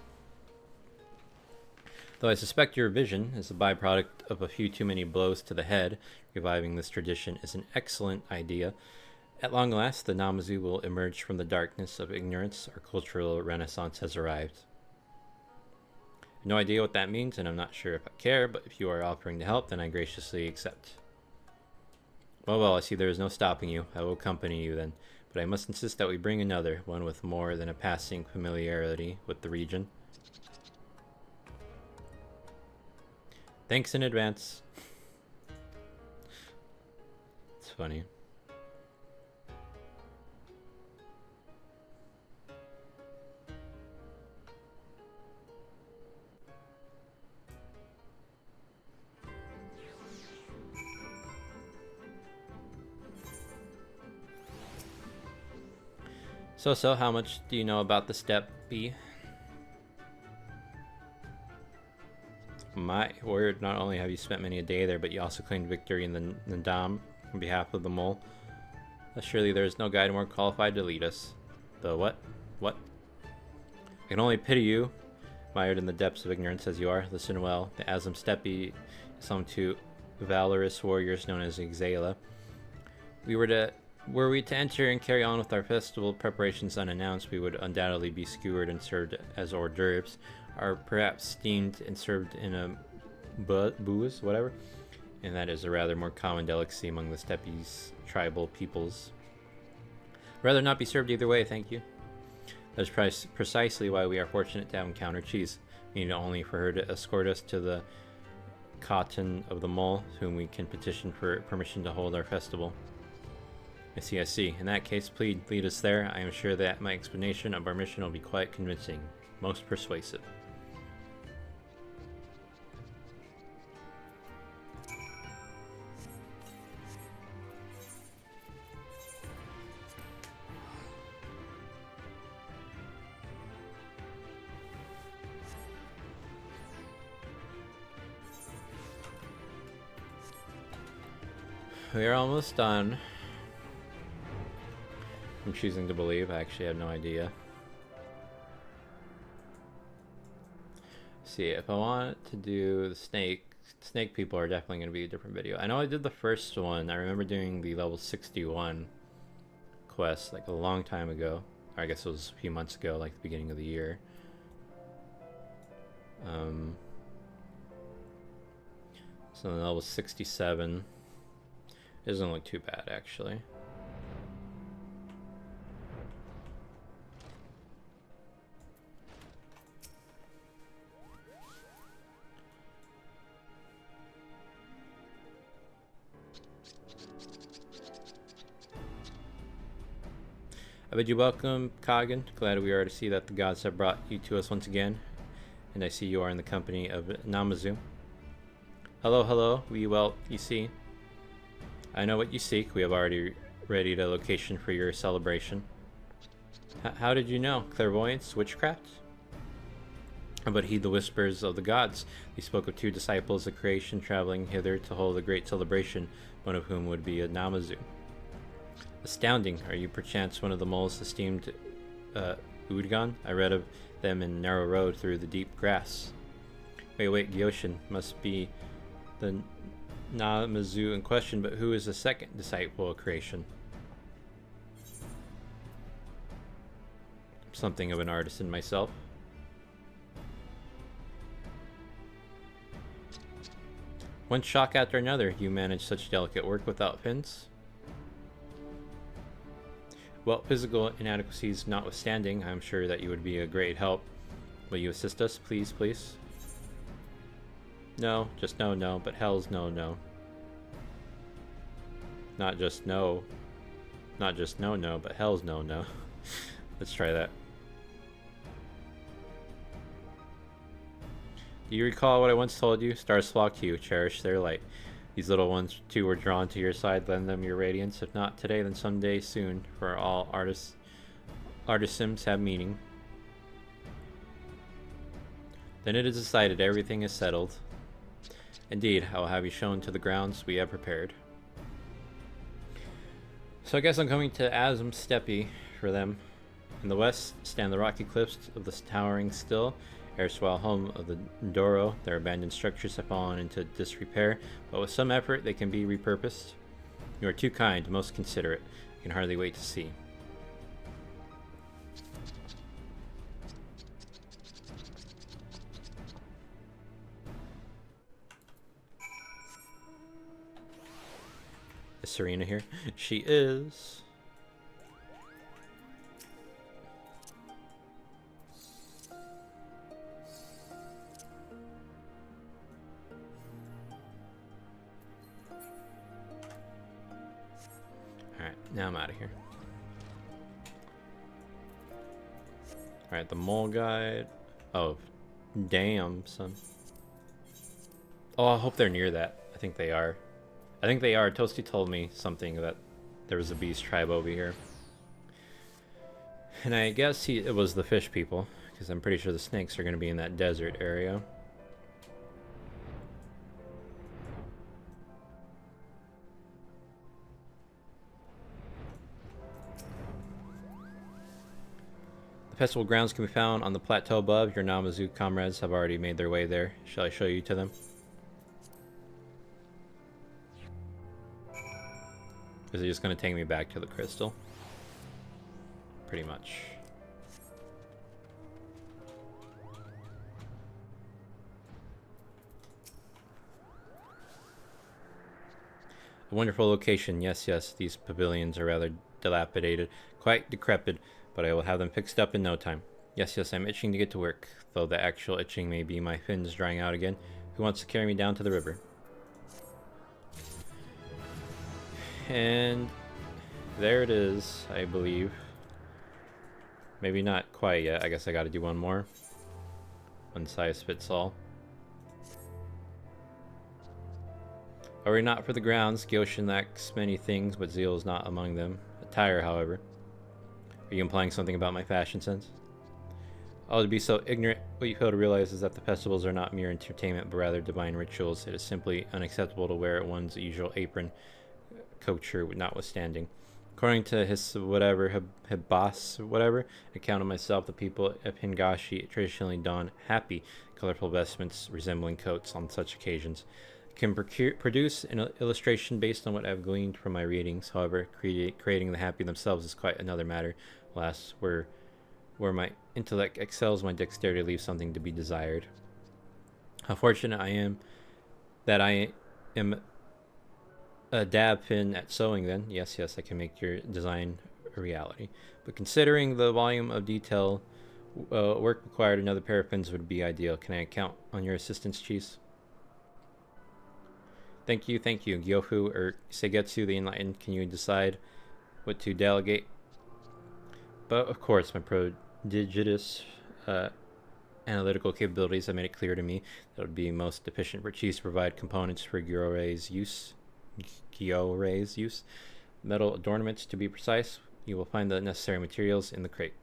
Though I suspect your vision is a byproduct of a few too many blows to the head, reviving this tradition is an excellent idea. At long last, the Namazu will emerge from the darkness of ignorance. Our cultural renaissance has arrived. I have no idea what that means, and I'm not sure if I care, but if you are offering to help, then I graciously accept. Well, I see there is no stopping you. I will accompany you then, but I must insist that we bring another, one with more than a passing familiarity with the region. Thanks in advance. It's funny. So, how much do you know about the step B? My word, not only have you spent many a day there, but you also claimed victory in the Ndam on behalf of the mole. Surely there is no guide more qualified to lead us. The what? What? I can only pity you, mired in the depths of ignorance as you are. Listen well. The Aslam Steppe is home to valorous warriors known as Ixala. Were we to enter and carry on with our festival preparations unannounced, we would undoubtedly be skewered and served as hors d'oeuvres, or perhaps steamed and served in a booze, whatever. And that is a rather more common delicacy among the Steppe's tribal peoples. Rather not be served either way, thank you. That is precisely why we are fortunate to have encountered Cheese. We need only for her to escort us to the cotton of the mole, whom we can petition for permission to hold our festival. I see, I see. In that case, please lead us there. I am sure that my explanation of our mission will be quite convincing. Most persuasive. We are almost done. I'm choosing to believe. I actually have no idea. See, if I want to do the snake people are definitely going to be a different video. I know I did the first one. I remember doing the level 61 quest like a long time ago. Or I guess it was a few months ago, like the beginning of the year. So level 67. It doesn't look too bad, actually. I bid you welcome, Kagan. Glad we are to see that the gods have brought you to us once again. And I see you are in the company of Namazu. Hello, hello. You see. I know what you seek. We have already readied a location for your celebration. How did you know? Clairvoyance? Witchcraft? But heed the whispers of the gods. They spoke of 2 disciples of creation traveling hither to hold a great celebration, one of whom would be a Namazu. Astounding. Are you perchance one of the mole's esteemed Udgan? I read of them in narrow road through the deep grass. Wait, Gyoshin must be the Namazu in question, but who is the second disciple of creation? Something of an artisan myself. One shock after another, you manage such delicate work without fins? Well, physical inadequacies notwithstanding, I'm sure that you would be a great help. Will you assist us, please, please? No, just no, but hell's no. Not just no, but hell's no. Let's try that. Do you recall what I once told you? Stars flock to you, cherish their light. These little ones too were drawn to your side, lend them your radiance. If not today, then someday soon, for all artisans have meaning. Then it is decided, everything is settled. Indeed, I will have you shown to the grounds we have prepared. So I guess I'm coming to Aslam Steppe for them. In the west stand the rocky cliffs of the towering still, erstwhile home of the Ndoro. Their abandoned structures have fallen into disrepair, but with some effort they can be repurposed. You are too kind, most considerate. I can hardly wait to see. Is Serena here? She is. Alright, now I'm out of here. Alright, the mole guide. Oh, damn, son. Oh, I hope they're near that. I think they are. Toasty told me something that there was a beast tribe over here. And I guess it was the fish people, because I'm pretty sure the snakes are going to be in that desert area. Festival grounds can be found on the plateau above. Your Namazu comrades have already made their way there. Shall I show you to them? Is it just going to take me back to the crystal? Pretty much. A wonderful location. Yes, yes, these pavilions are rather dilapidated, quite decrepit, but I will have them fixed up in no time. Yes, yes, I'm itching to get to work, though the actual itching may be my fins drying out again. Who wants to carry me down to the river? And there it is, I believe. Maybe not quite yet. I guess I gotta do one more. One size fits all. Are we not for the grounds? Gyoshin lacks many things, but zeal is not among them. Attire, however. Are you implying something about my fashion sense? Oh, to be so ignorant, what you fail to realize is that the festivals are not mere entertainment, but rather divine rituals. It is simply unacceptable to wear one's usual apron, culture notwithstanding. According to his whatever, Hibas, whatever, account of myself, the people of Hingashi traditionally don happy, colorful vestments resembling coats on such occasions. I can produce an illustration based on what I've gleaned from my readings. However, creating the happy themselves is quite another matter. Alas, where my intellect excels, my dexterity leaves something to be desired. How fortunate I am that I am a dab pin at sewing, then. Yes, yes, I can make your design a reality. But considering the volume of detail work required, another pair of pins would be ideal. Can I count on your assistance, Chiefs? Thank you, thank you. Gyofu or Seigetsu the Enlightened, can you decide what to delegate? But of course, my prodigious analytical capabilities have made it clear to me that it would be most efficient for Chiefs to provide components for Gyorei's use. Metal adornments, to be precise. You will find the necessary materials in the crate.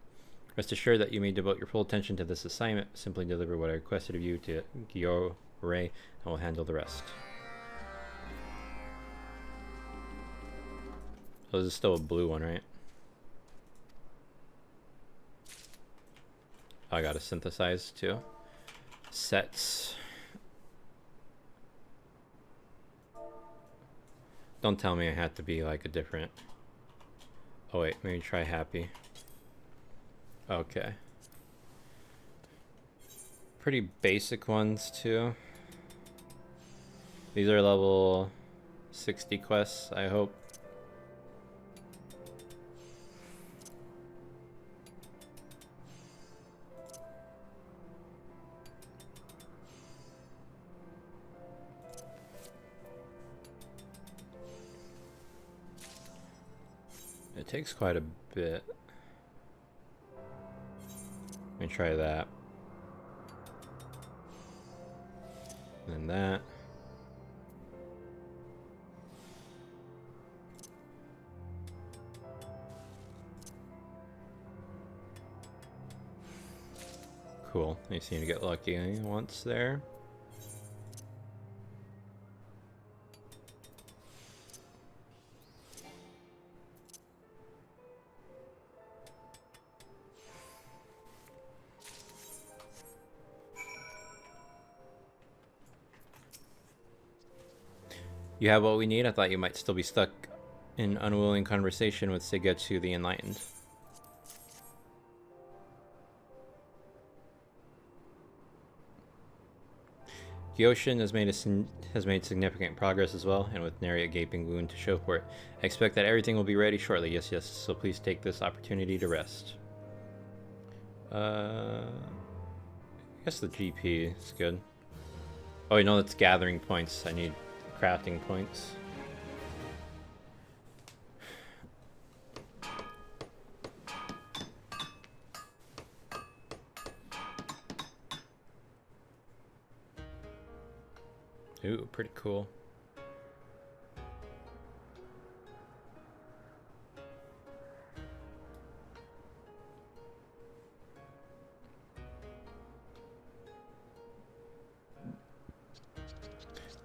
Rest assured that you may devote your full attention to this assignment. Simply deliver what I requested of you to Gyorei, and I will handle the rest. Oh, this is still a blue one, right? Oh, I gotta synthesize too. Sets. Don't tell me I had to be like a different... Oh wait, maybe try happy. Okay. Pretty basic ones too. These are level 60 quests, I hope. It takes quite a bit. Let me try that. And then that. Cool. You seem to get lucky once there. You have what we need? I thought you might still be stuck in unwilling conversation with Seigetsu the Enlightened. Gyoshin has made significant progress as well, and with nary a gaping wound to show for it. I expect that everything will be ready shortly. Yes, yes, so please take this opportunity to rest. I guess the GP is good. Oh, you know, that's gathering points. I need crafting points. Ooh, pretty cool.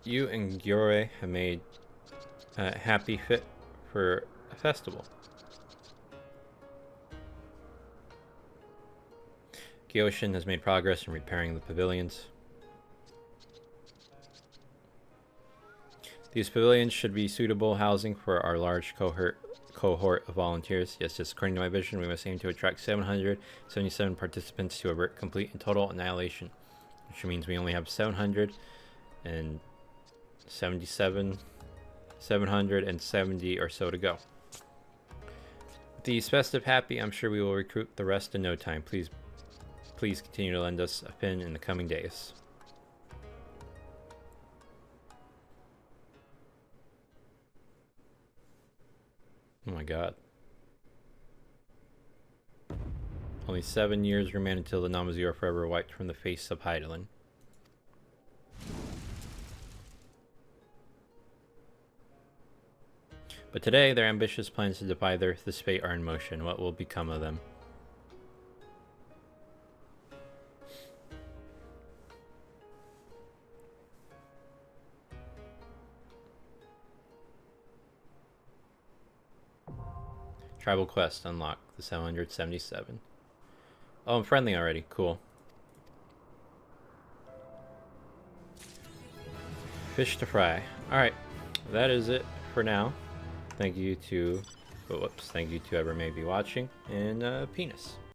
You and Gyorei have made a happy fit for a festival. Ocean has made progress in repairing the pavilions. These pavilions should be suitable housing for our large cohort of volunteers. Yes, according to my vision, we must aim to attract 777 participants to avert complete and total annihilation, which means we only have 770 or so to go. With these festive happy, I'm sure we will recruit the rest in no time. Please continue to lend us a pin in the coming days. Oh my god. Only 7 years remain until the Namazu are forever wiped from the face of Hydaelyn. But today, their ambitious plans to defy this fate are in motion. What will become of them? Tribal quest unlocked, the 777. Oh, I'm friendly already. Cool. Fish to fry. Alright, that is it for now. Thank you to... thank you to whoever may be watching. And, penis.